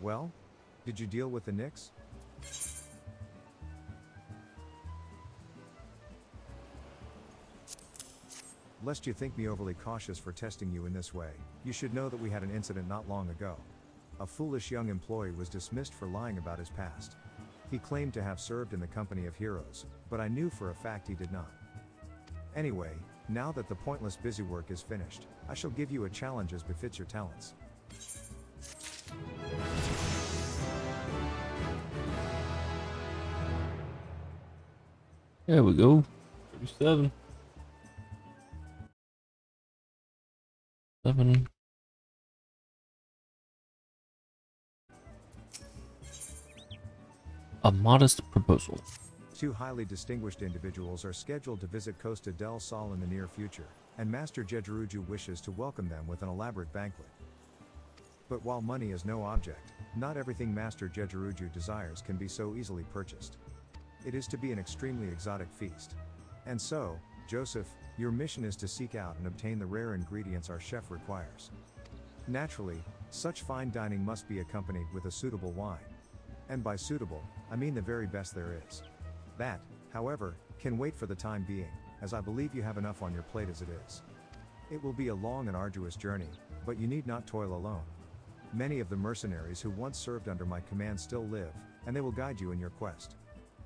Well, did you deal with the Nyx? Lest you think me overly cautious for testing you in this way, you should know that we had an incident not long ago. A foolish young employee was dismissed for lying about his past. He claimed to have served in the company of heroes, but I knew for a fact he did not. Anyway, now that the pointless busywork is finished, I shall give you a challenge as befits your talents. There we go. 7. 7. A modest proposal. Two highly distinguished individuals are scheduled to visit Costa del Sol in the near future, and Master Jejeruju wishes to welcome them with an elaborate banquet. But while money is no object, not everything Master Jejeruju desires can be so easily purchased. It is to be an extremely exotic feast. And so, Joseph, your mission is to seek out and obtain the rare ingredients our chef requires. Naturally, such fine dining must be accompanied with a suitable wine. And by suitable, I mean the very best there is. That, however, can wait for the time being, as I believe you have enough on your plate as it is. It will be a long and arduous journey, but you need not toil alone. Many of the mercenaries who once served under my command still live, and they will guide you in your quest.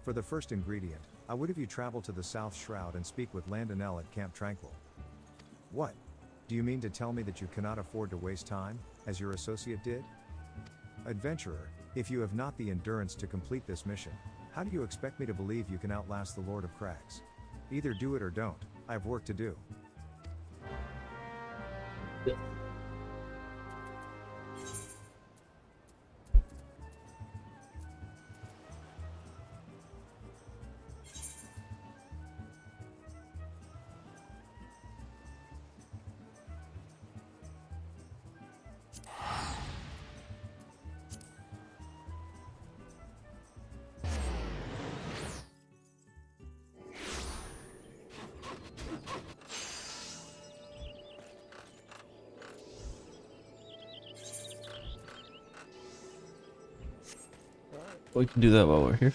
For the first ingredient, I would have you travel to the South Shroud and speak with Landonel at Camp Tranquil. What? Do you mean to tell me that you cannot afford to waste time, as your associate did? Adventurer, if you have not the endurance to complete this mission, how do you expect me to believe you can outlast the Lord of Crags? Either do it or don't, I have work to do. We can do that while we're here.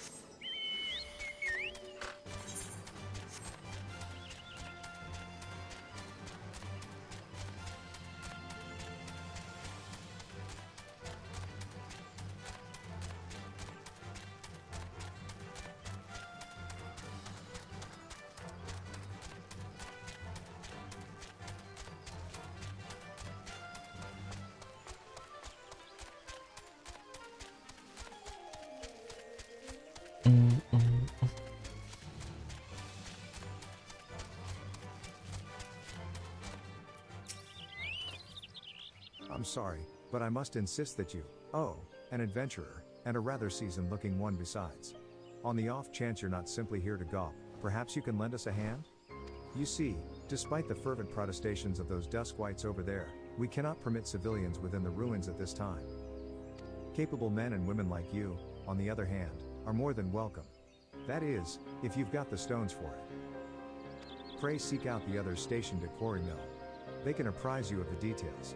I'm sorry, but I must insist that you, an adventurer, and a rather seasoned looking one besides. On the off chance you're not simply here to gawp, perhaps you can lend us a hand? You see, despite the fervent protestations of those Duskwights over there, we cannot permit civilians within the ruins at this time. Capable men and women like you, on the other hand, are more than welcome. That is, if you've got the stones for it. Pray seek out the others stationed at Quarry Mill. They can apprise you of the details.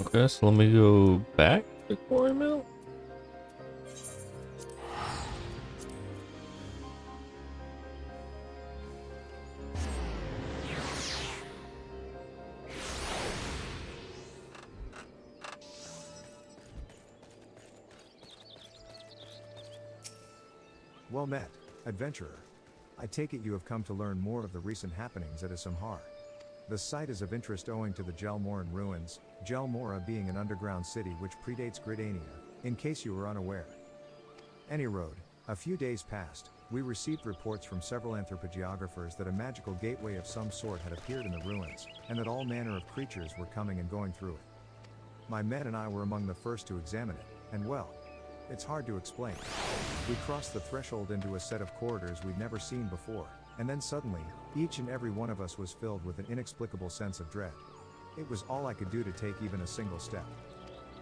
Okay, so let me go back to Quarry Mill. Well met, adventurer. I take it you have come to learn more of the recent happenings at Isamhar. The site is of interest owing to the Gelmoran ruins, Gelmora being an underground city which predates Gridania, in case you were unaware. Any road, a few days past, we received reports from several anthropogeographers that a magical gateway of some sort had appeared in the ruins, and that all manner of creatures were coming and going through it. My men and I were among the first to examine it, and well, it's hard to explain. We crossed the threshold into a set of corridors we'd never seen before, and then suddenly, each and every one of us was filled with an inexplicable sense of dread. It was all I could do to take even a single step.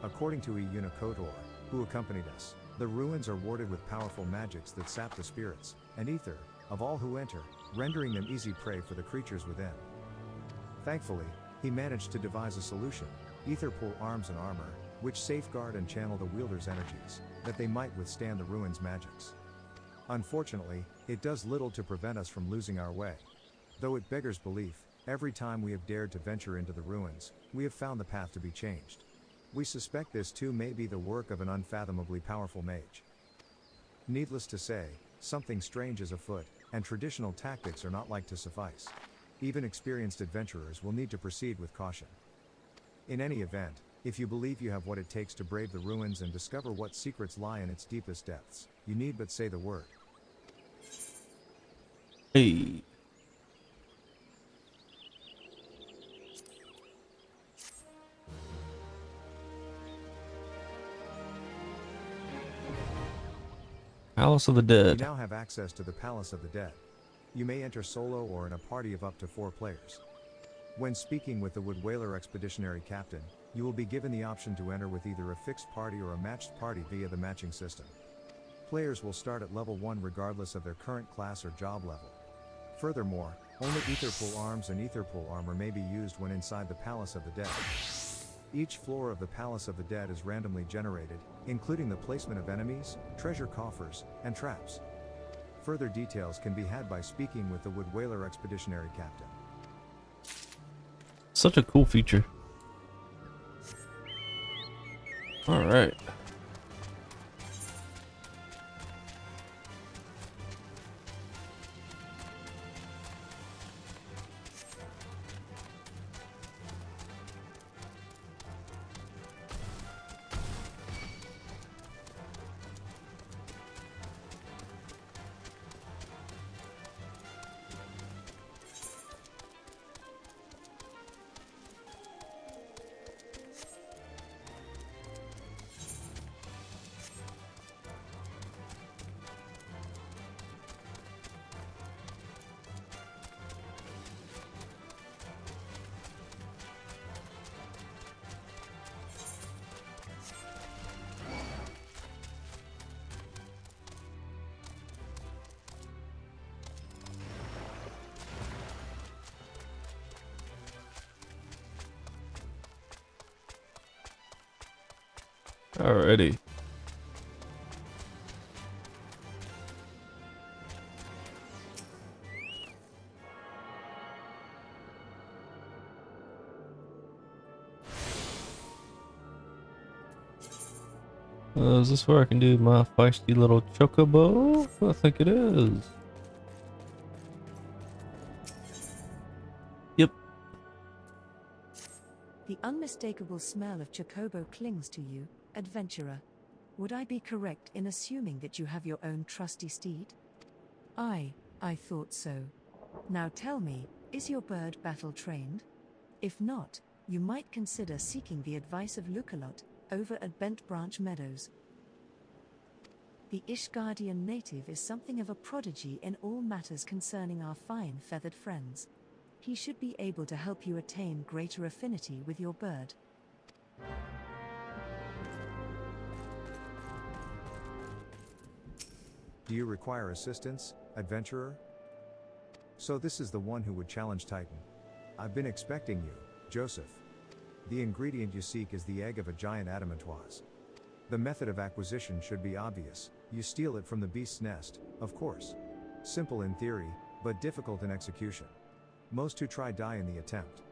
According to Iuna Kotor, who accompanied us, the ruins are warded with powerful magics that sap the spirits and ether of all who enter, rendering them easy prey for the creatures within. Thankfully, he managed to devise a solution, etherpool arms and armor, which safeguard and channel the wielder's energies, that they might withstand the ruins' magics. Unfortunately, it does little to prevent us from losing our way. Though it beggars belief, every time we have dared to venture into the ruins, we have found the path to be changed. We suspect this too may be the work of an unfathomably powerful mage. Needless to say, something strange is afoot, and traditional tactics are not like to suffice. Even experienced adventurers will need to proceed with caution. In any event, if you believe you have what it takes to brave the ruins and discover what secrets lie in its deepest depths, you need but say the word. Hey. Palace of the You Dead. now have access to the Palace of the Dead. You may enter solo or in a party of up to 4 players. When speaking with the Wood Whaler Expeditionary Captain, you will be given the option to enter with either a fixed party or a matched party via the matching system. Players will start at level 1 regardless of their current class or job level. Furthermore, only Etherpool arms and Etherpool armor may be used when inside the Palace of the Dead. Each floor of the Palace of the Dead is randomly generated, including the placement of enemies, treasure coffers, and traps. Further details can be had by speaking with the Wood Whaler Expeditionary Captain. Such a cool feature. Alright. Alrighty. Is this where I can do my feisty little chocobo? I think it is. Yep. The unmistakable smell of Chocobo clings to you, adventurer. Would I be correct in assuming that you have your own trusty steed? I thought so. Now tell me, is your bird battle trained? If not, you might consider seeking the advice of Lukalot, over at Bent Branch Meadows. The Ishgardian native is something of a prodigy in all matters concerning our fine feathered friends. He should be able to help you attain greater affinity with your bird. Do you require assistance, adventurer? So this is the one who would challenge Titan. I've been expecting you, Joseph. The ingredient you seek is the egg of a giant adamantoise. The method of acquisition should be obvious. You steal it from the beast's nest, of course. Simple in theory, but difficult in execution. Most who try die in the attempt.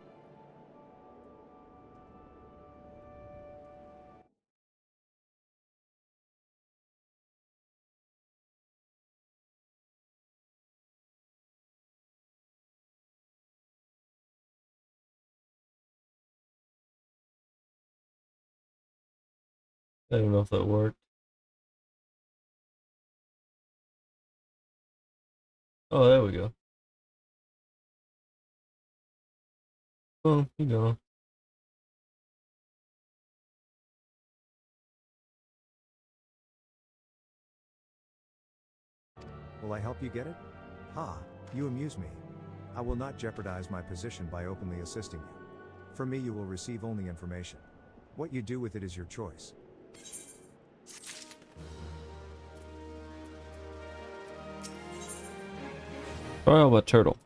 I don't know if that worked. Oh, there we go. Oh, you know. Will I help you get it? Ha, you amuse me. I will not jeopardize my position by openly assisting you. For me, you will receive only information. What you do with it is your choice. Trial of a turtle.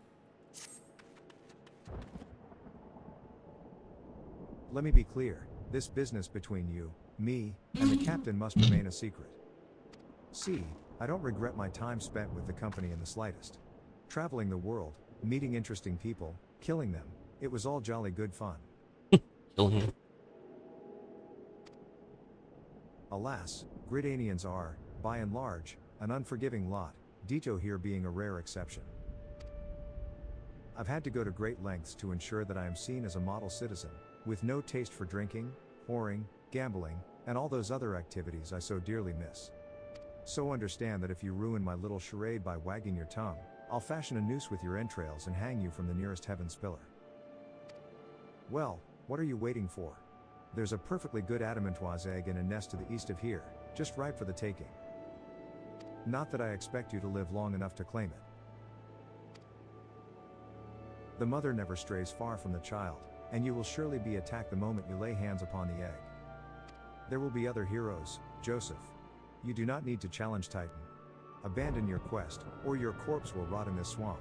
Let me be clear, this business between you, me, and the captain must remain a secret. See, I don't regret my time spent with the company in the slightest. Traveling the world, meeting interesting people, killing them, it was all jolly good fun. Killing him. Alas, Gridanians are, by and large, an unforgiving lot, Dito here being a rare exception. I've had to go to great lengths to ensure that I am seen as a model citizen, with no taste for drinking, whoring, gambling, and all those other activities I so dearly miss. So understand that if you ruin my little charade by wagging your tongue, I'll fashion a noose with your entrails and hang you from the nearest heaven's pillar. Well, what are you waiting for? There's a perfectly good adamantoise egg in a nest to the east of here, just ripe for the taking. Not that I expect you to live long enough to claim it. The mother never strays far from the child, and you will surely be attacked the moment you lay hands upon the egg. There will be other heroes, Joseph. You do not need to challenge Titan. Abandon your quest, or your corpse will rot in this swamp.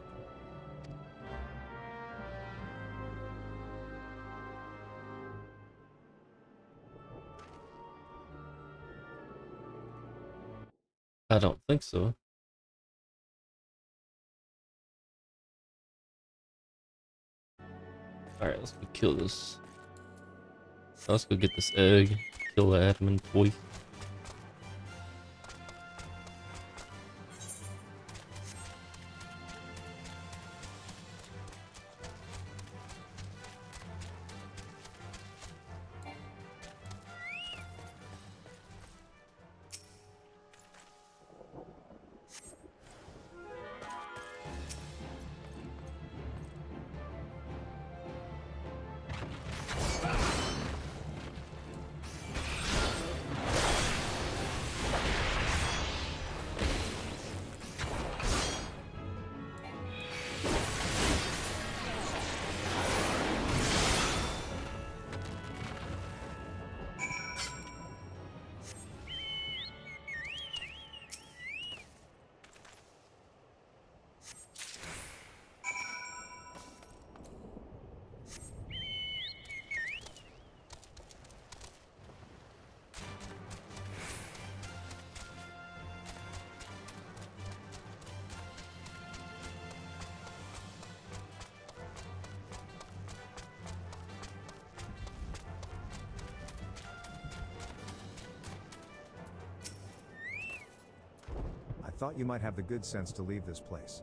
I don't think so. Alright, let's go kill this. Let's go get this egg. Kill the admin boy. I thought you might have the good sense to leave this place.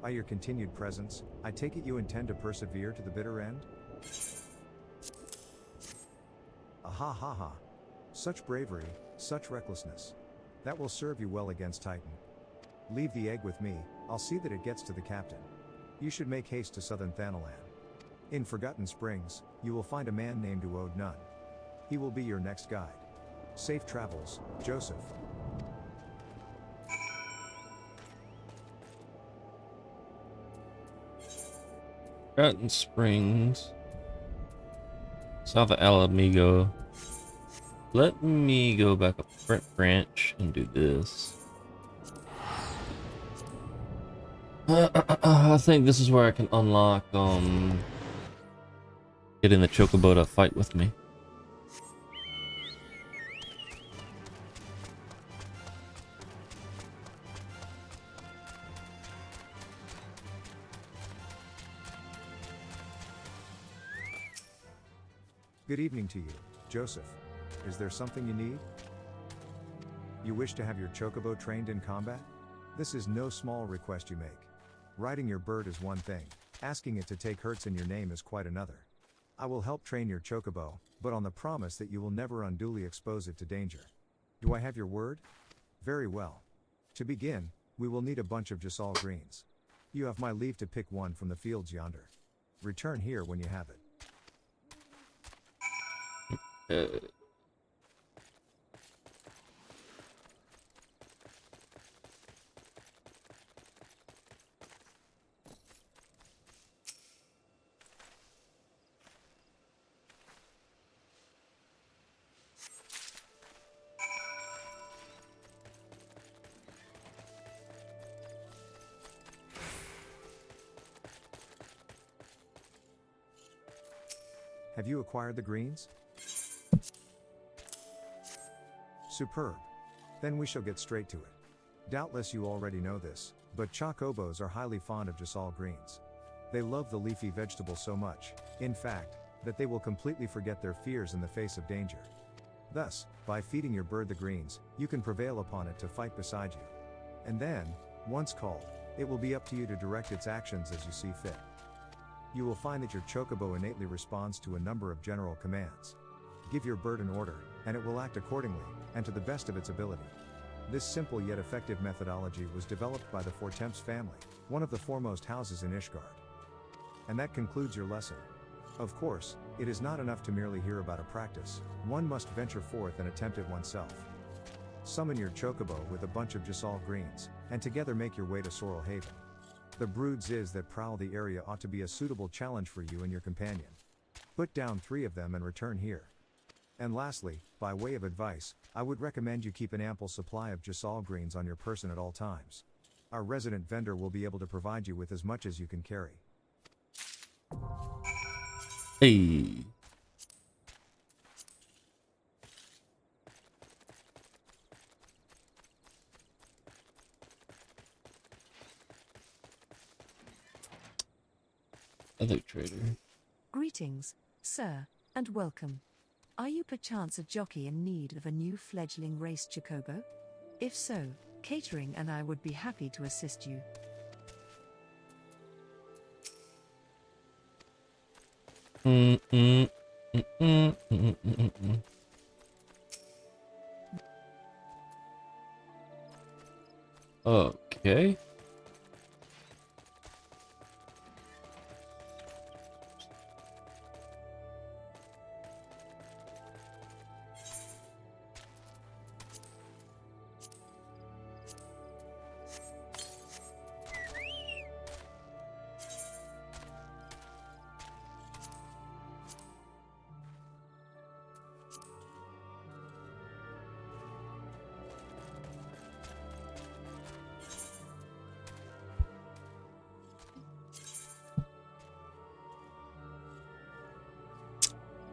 By your continued presence, I take it you intend to persevere to the bitter end? Aha ha ha. Such bravery, such recklessness. That will serve you well against Titan. Leave the egg with me, I'll see that it gets to the captain. You should make haste to southern Thanalan. In Forgotten Springs, you will find a man named Uode Nunn. He will be your next guide. Safe travels, Joseph. Forgotten Springs. South of Alamigo. Let me go back up Front Branch and do this. I think this is where I can unlock getting the Chocobo to fight with me. Good evening to you, Joseph. Is there something you need? You wish to have your Chocobo trained in combat? This is no small request you make. Riding your bird is one thing, asking it to take hurts in your name is quite another. I will help train your Chocobo, but on the promise that you will never unduly expose it to danger. Do I have your word? Very well. To begin, we will need a bunch of Jasal greens. You have my leave to pick one from the fields yonder. Return here when you have it. Have you acquired the greens? Superb. Then we shall get straight to it. Doubtless you already know this, but Chocobos are highly fond of Jasal greens. They love the leafy vegetable so much, in fact, that they will completely forget their fears in the face of danger. Thus, by feeding your bird the greens, you can prevail upon it to fight beside you. And then, once called, it will be up to you to direct its actions as you see fit. You will find that your Chocobo innately responds to a number of general commands. Give your bird an order, and it will act accordingly, and to the best of its ability. This simple yet effective methodology was developed by the Fortemps family, one of the foremost houses in Ishgard. And that concludes your lesson. Of course, it is not enough to merely hear about a practice, one must venture forth and attempt it oneself. Summon your Chocobo with a bunch of Jasal greens, and together make your way to Sorrel Haven. The broods is that prowl the area ought to be a suitable challenge for you and your companion. Put down 3 of them and return here. And lastly, by way of advice, I would recommend you keep an ample supply of Jasal greens on your person at all times. Our resident vendor will be able to provide you with as much as you can carry. Hey. Other trader. Greetings, sir, and welcome. Are you perchance a jockey in need of a new fledgling race Chocobo? If so, catering and I would be happy to assist you. Okay.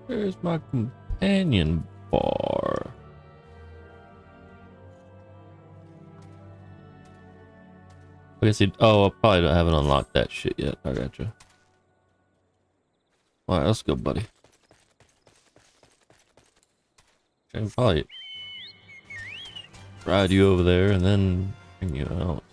Where's my companion bar? I guess oh, I probably haven't unlocked that shit yet. I gotcha. Alright, let's go, buddy. I can probably ride you over there and then bring you out.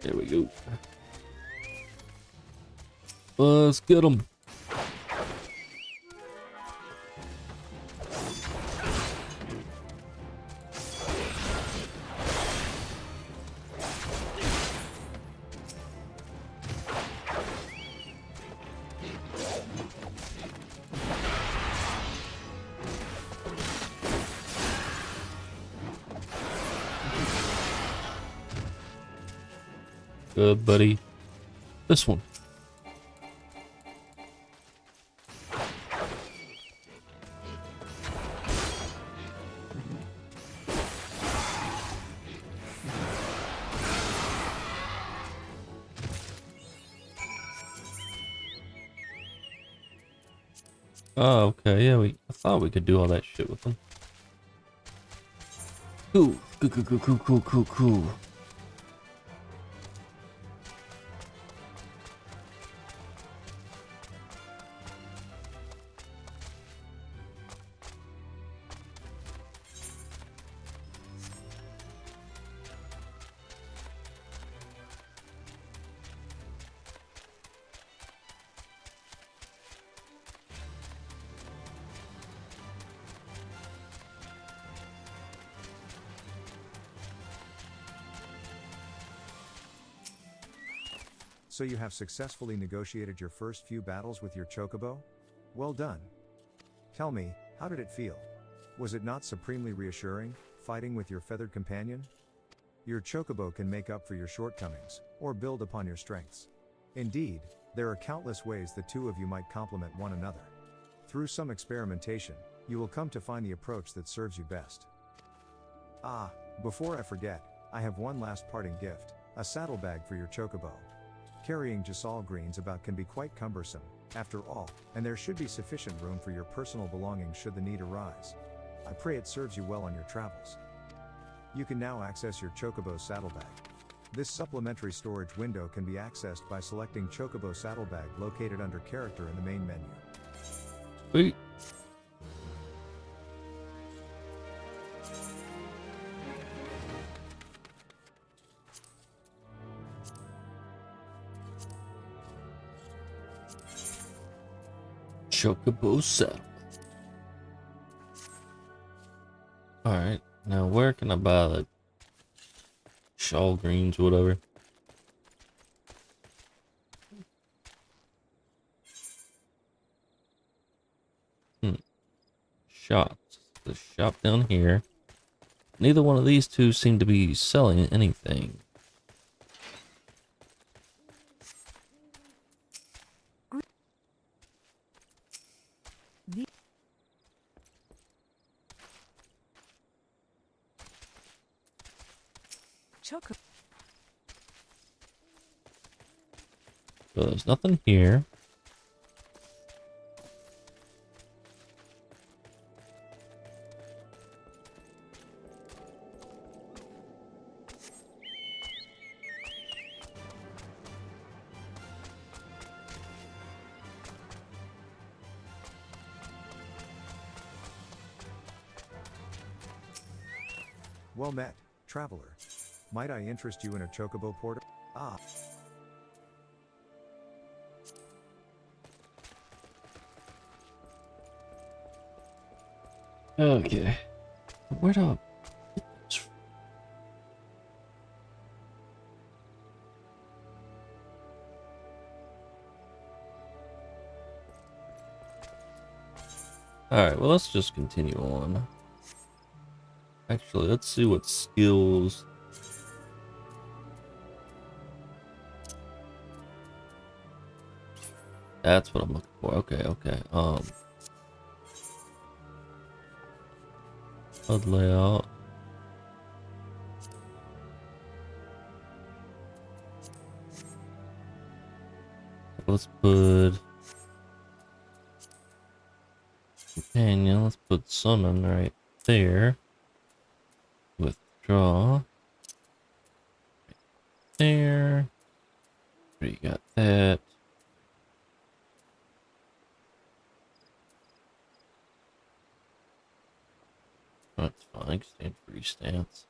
There we go. Let's get him. Good, buddy. This one. Oh, okay. Yeah, I thought we could do all that shit with them. Cool. Cool. So you have successfully negotiated your first few battles with your Chocobo? Well done. Tell me, how did it feel? Was it not supremely reassuring, fighting with your feathered companion? Your Chocobo can make up for your shortcomings, or build upon your strengths. Indeed, there are countless ways the two of you might complement one another. Through some experimentation, you will come to find the approach that serves you best. Ah, before I forget, I have one last parting gift, a saddlebag for your Chocobo. Carrying Jasal greens about can be quite cumbersome, after all, and there should be sufficient room for your personal belongings should the need arise. I pray it serves you well on your travels. You can now access your Chocobo's saddlebag. This supplementary storage window can be accessed by selecting Chocobo Saddlebag located under Character in the main menu. Wait. Chocobo saddle. Alright, now where can I buy the shawl greens or whatever? Shops. The shop down here. Neither one of these two seem to be selling anything. The Chocobo. So there's nothing here. Well met, traveler. Might I interest you in a Chocobo porter? Ah. Okay. Where do I... Alright, well let's just continue on. Actually, let's see what skills... That's what I'm looking for. Okay, okay. HUD layout. Let's put companion. Let's put summon right there. Withdraw. There. You got that. That's fine. Stand free stance.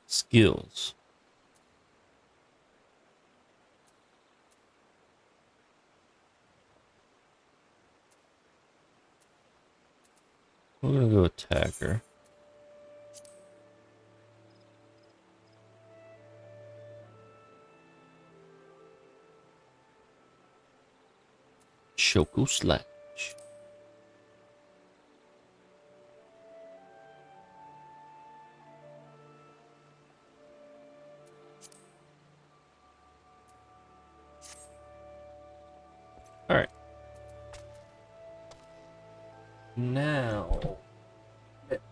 Skills. We're gonna go attacker. Choco Slash. Alright. Now, let's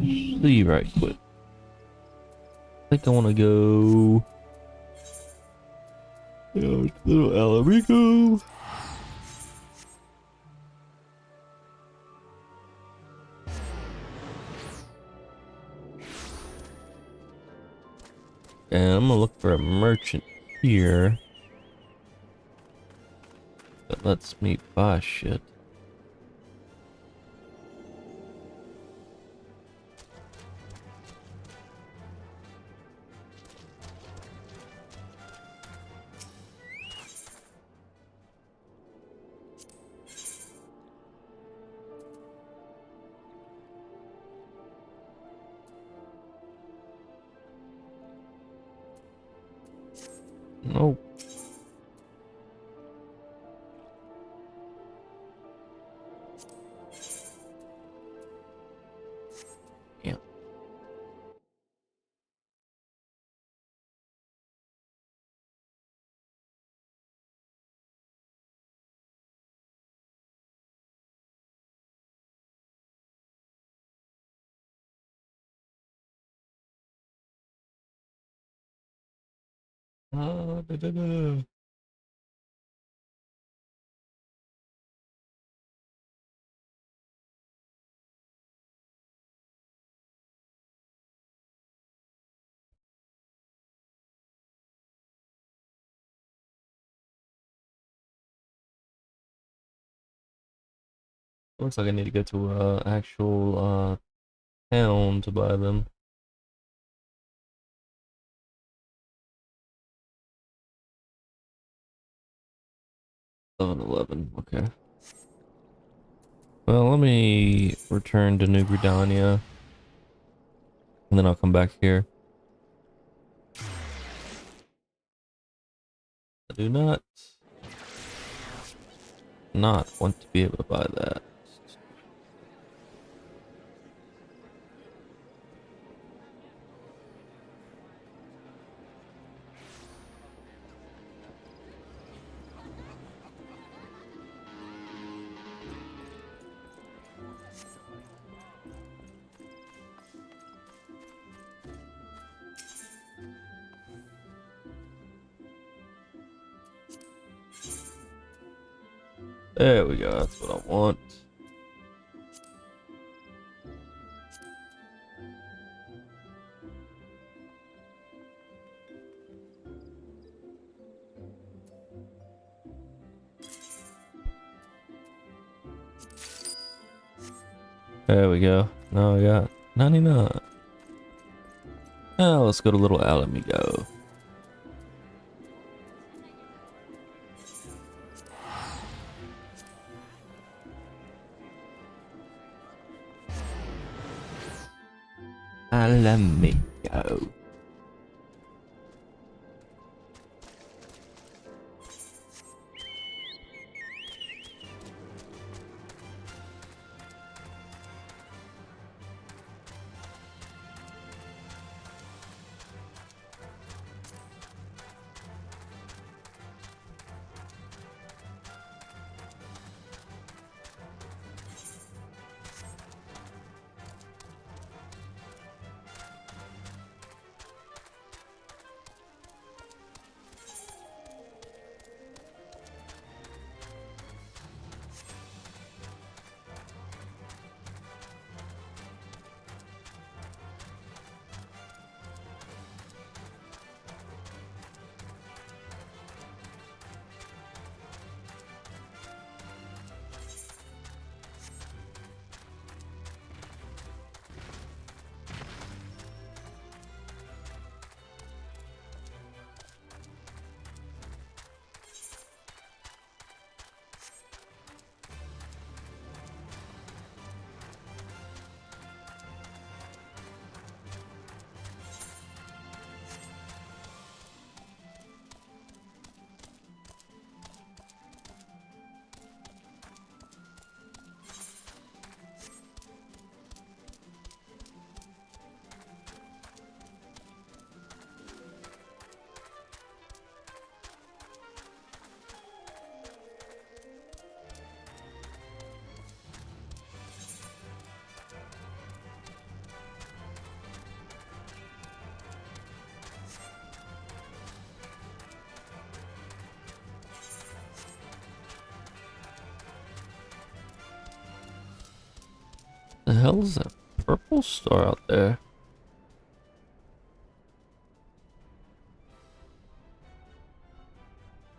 see right quick. I think I want to go little Alarico. And I'm gonna look for a merchant here that lets me buy shit. Nope. Yeah. Da, da, da. Looks like I need to go to actual town to buy them. 11. Okay. Well, let me return to New Gridania, and then I'll come back here. I do not want to be able to buy that. There we go, that's what I want. There we go. Now we got 99. Now let's go to Little Alamigo. Alamigo. The hell is that purple star out there?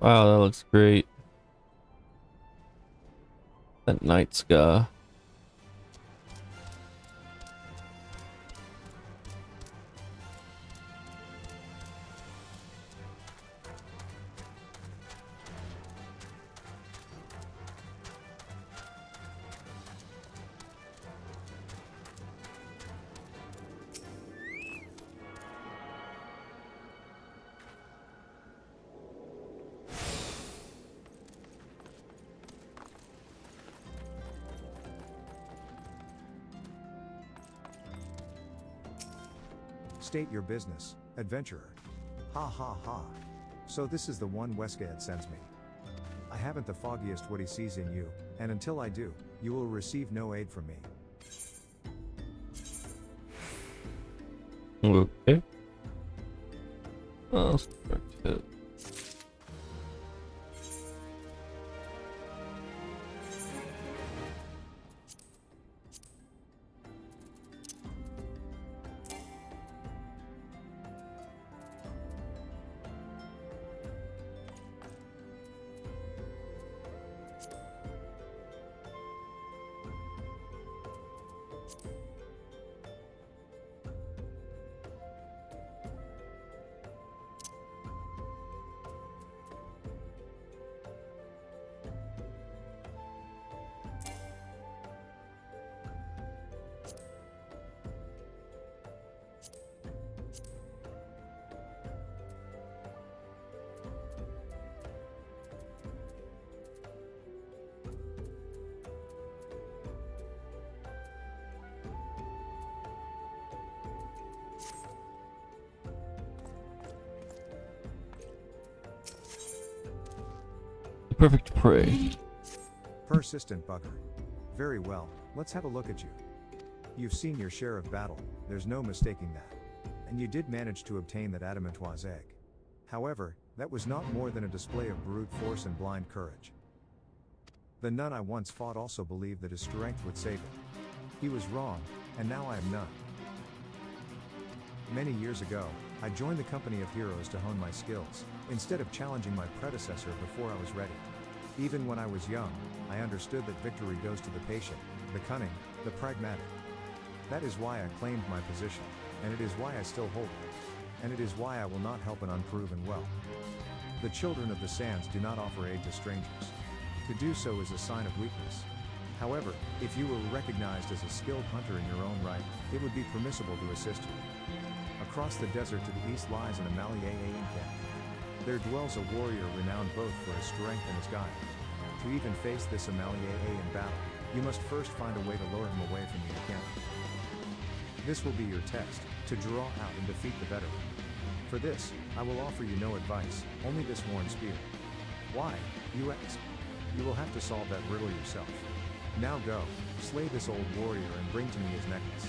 Wow, that looks great. That night sky. State your business, adventurer. Ha ha ha. So this is the one Westgate sends me. I haven't the foggiest what he sees in you, and until I do, you will receive no aid from me. Okay. I'll start it. Perfect prey. Persistent bugger. Very well, let's have a look at you. You've seen your share of battle, there's no mistaking that. And you did manage to obtain that adamantoise egg. However, that was not more than a display of brute force and blind courage. The nun I once fought also believed that his strength would save him. He was wrong, and now I am none. Many years ago, I joined the company of heroes to hone my skills, instead of challenging my predecessor before I was ready. Even when I was young, I understood that victory goes to the patient, the cunning, the pragmatic. That is why I claimed my position, and it is why I still hold it. And it is why I will not help an unproven well. The children of the sands do not offer aid to strangers. To do so is a sign of weakness. However, if you were recognized as a skilled hunter in your own right, it would be permissible to assist you. Across the desert to the east lies an Amaliaa camp. There dwells a warrior renowned both for his strength and his guile. To even face this Amaliaa in battle, you must first find a way to lure him away from the encampment. This will be your test, to draw out and defeat the veteran. For this, I will offer you no advice, only this worn spear. Why, you ask? You will have to solve that riddle yourself. Now go, slay this old warrior and bring to me his necklace.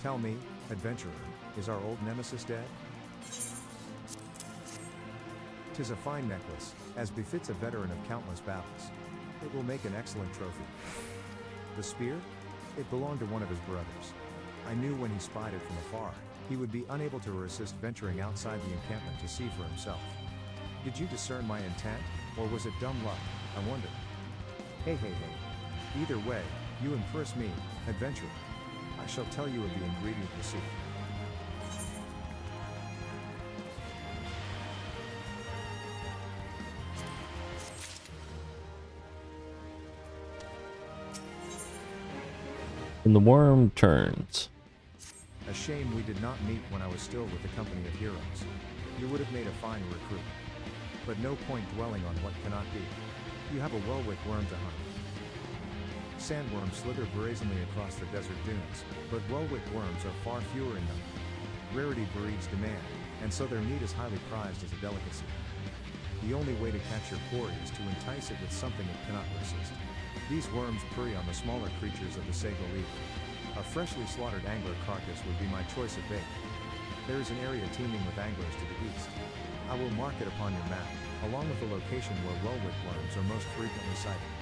Tell me, adventurer, is our old nemesis dead? 'Tis a fine necklace, as befits a veteran of countless battles. It will make an excellent trophy. The spear? It belonged to one of his brothers. I knew when he spied it from afar, he would be unable to resist venturing outside the encampment to see for himself. Did you discern my intent, or was it dumb luck, I wonder? Hey. Either way, you impress me, adventurer. I shall tell you of the ingredient you seek. And the worm turns. A shame we did not meet when I was still with the company of heroes. You would have made a fine recruit. But no point dwelling on what cannot be. You have a Welwick worm to hunt. Sandworms slither brazenly across the desert dunes, but Welwick worms are far fewer in number. Rarity breeds demand, and so their meat is highly prized as a delicacy. The only way to catch your quarry is to entice it with something it cannot resist. These worms prey on the smaller creatures of the Sago League. A freshly slaughtered angler carcass would be my choice of bait. There is an area teeming with anglers to the east. I will mark it upon your map, along with the location where Welwick worms are most frequently sighted.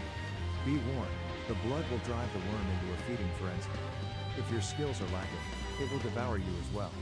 Be warned, the blood will drive the worm into a feeding frenzy. If your skills are lacking, it will devour you as well.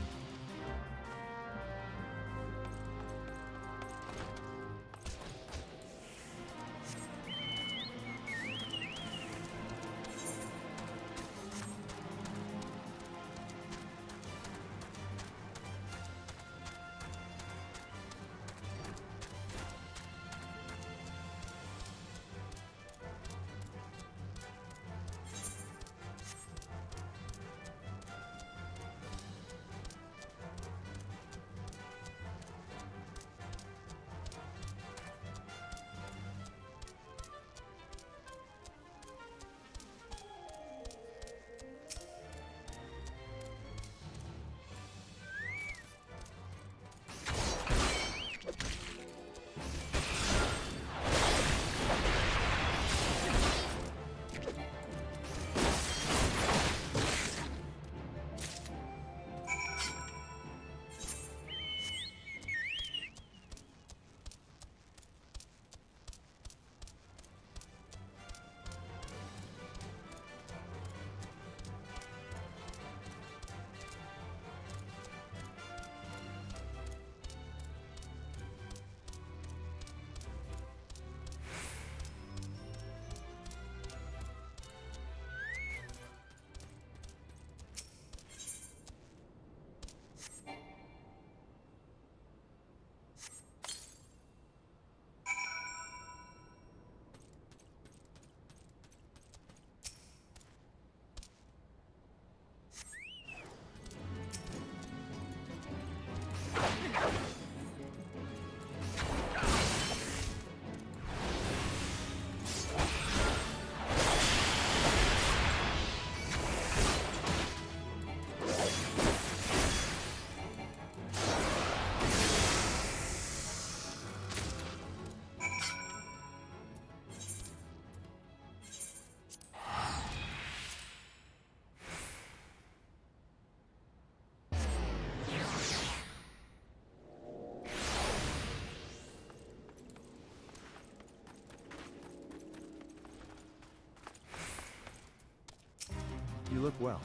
You look well.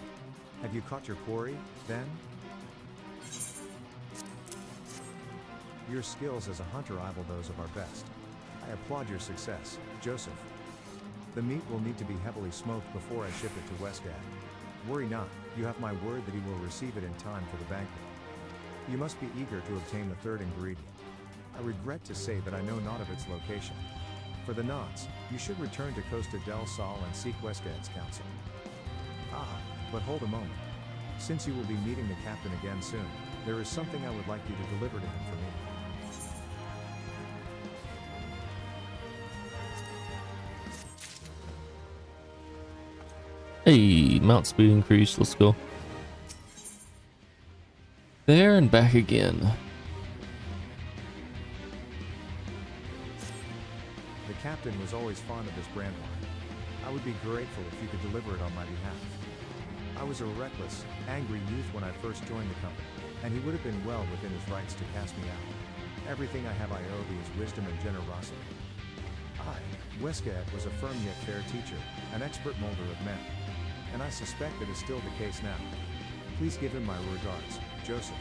Have you caught your quarry, then? Your skills as a hunter rival those of our best. I applaud your success, Joseph. The meat will need to be heavily smoked before I ship it to Westgate. Worry not, you have my word that he will receive it in time for the banquet. You must be eager to obtain the third ingredient. I regret to say that I know not of its location. For the knots, you should return to Costa del Sol and seek Westgate's counsel. Ah, but hold a moment. Since you will be meeting the captain again soon, there is something I would like you to deliver to him for me. Hey, mount speed increase, let's go. There and back again. The captain was always fond of this brand wine. I would be grateful if you could deliver it on my behalf. I was a reckless, angry youth when I first joined the company, and he would have been well within his rights to cast me out. Everything I have I owe to his wisdom and generosity. I, Westgate, was a firm yet fair teacher, an expert molder of men. And I suspect that is still the case now. Please give him my regards, Joseph.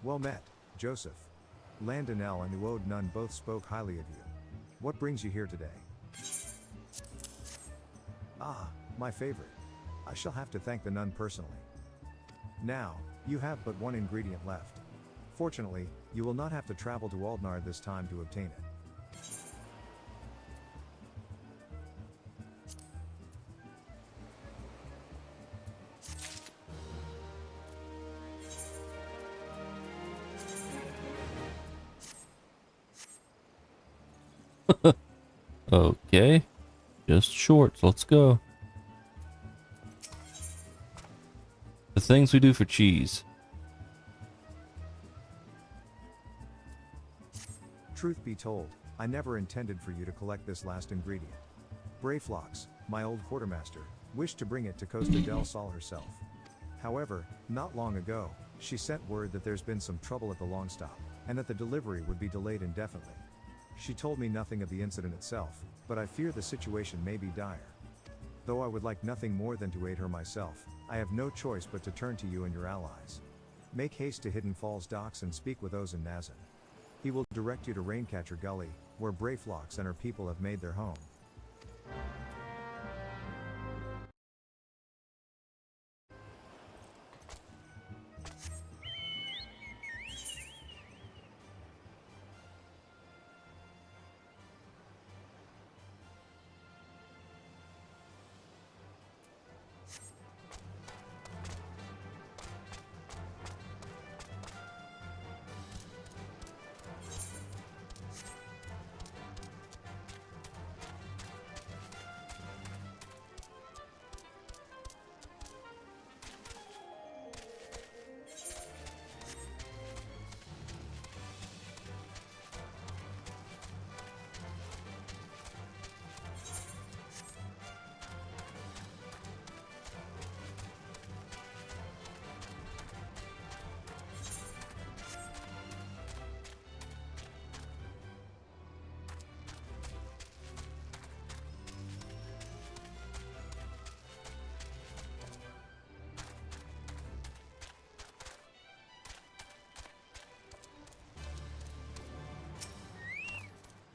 Well met, Joseph. Landonel and Uode Nun both spoke highly of you. What brings you here today? Ah, my favorite. I shall have to thank the nun personally. Now, you have but one ingredient left. Fortunately, you will not have to travel to Aldnard this time to obtain it. Okay. Just shorts. Let's go. The things we do for cheese. Truth be told, I never intended for you to collect this last ingredient. Brayflox, my old quartermaster, wished to bring it to Costa del Sol herself. However, not long ago, she sent word that there's been some trouble at the long stop, and that the delivery would be delayed indefinitely. She told me nothing of the incident itself, but I fear the situation may be dire. Though I would like nothing more than to aid her myself, I have no choice but to turn to you and your allies. Make haste to Hidden Falls docks and speak with Ozan Nazin. He will direct you to Raincatcher Gully, where Brayflox and her people have made their home.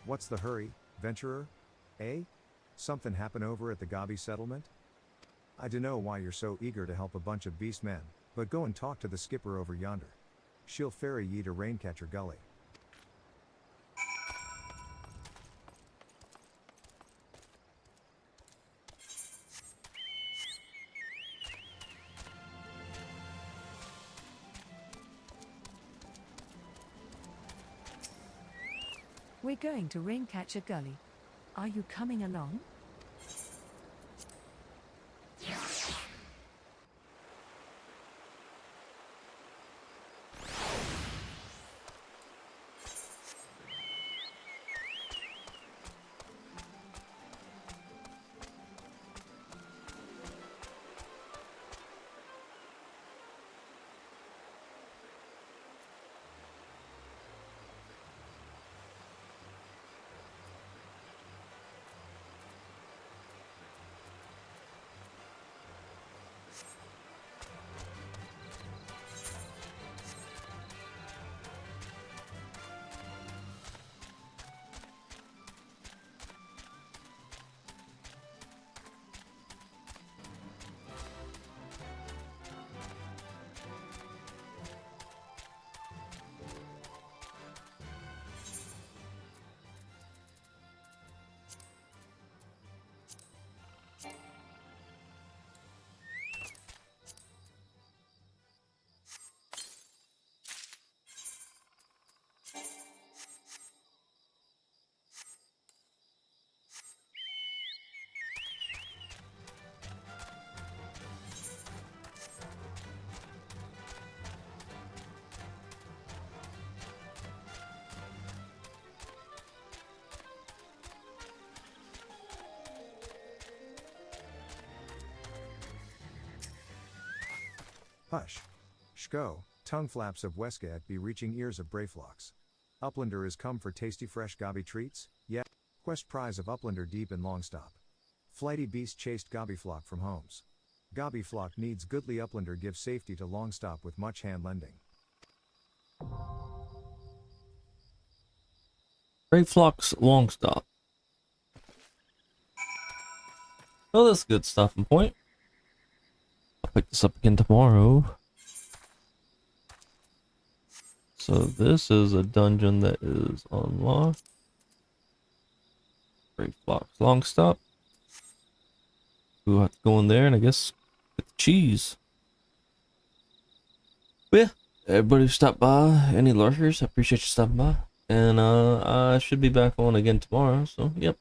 What's the hurry, venturer? Eh? Something happen over at the Gabi settlement? I dunno why you're so eager to help a bunch of beast men, but go and talk to the skipper over yonder. She'll ferry ye to Raincatcher Gully. We're going to Raincatcher Gully. Are you coming along? Hush. Shko, tongue flaps of Westgate be reaching ears of Brayflox. Uplander is come for tasty fresh Gabi treats, yeah. Quest prize of Uplander deep in Longstop. Flighty beast chased Gabi flock from homes. Gabi flock needs goodly Uplander give safety to Longstop with much hand lending. Brayflox long stop. Oh, that's a good stopping point. I'll pick this up again tomorrow. So this is a dungeon that is unlocked. Brayflox long stop. We'll have to go in there and I guess get the cheese. But yeah, everybody who stopped by, any lurkers, I appreciate you stopping by. And I should be back on again tomorrow. So, yep.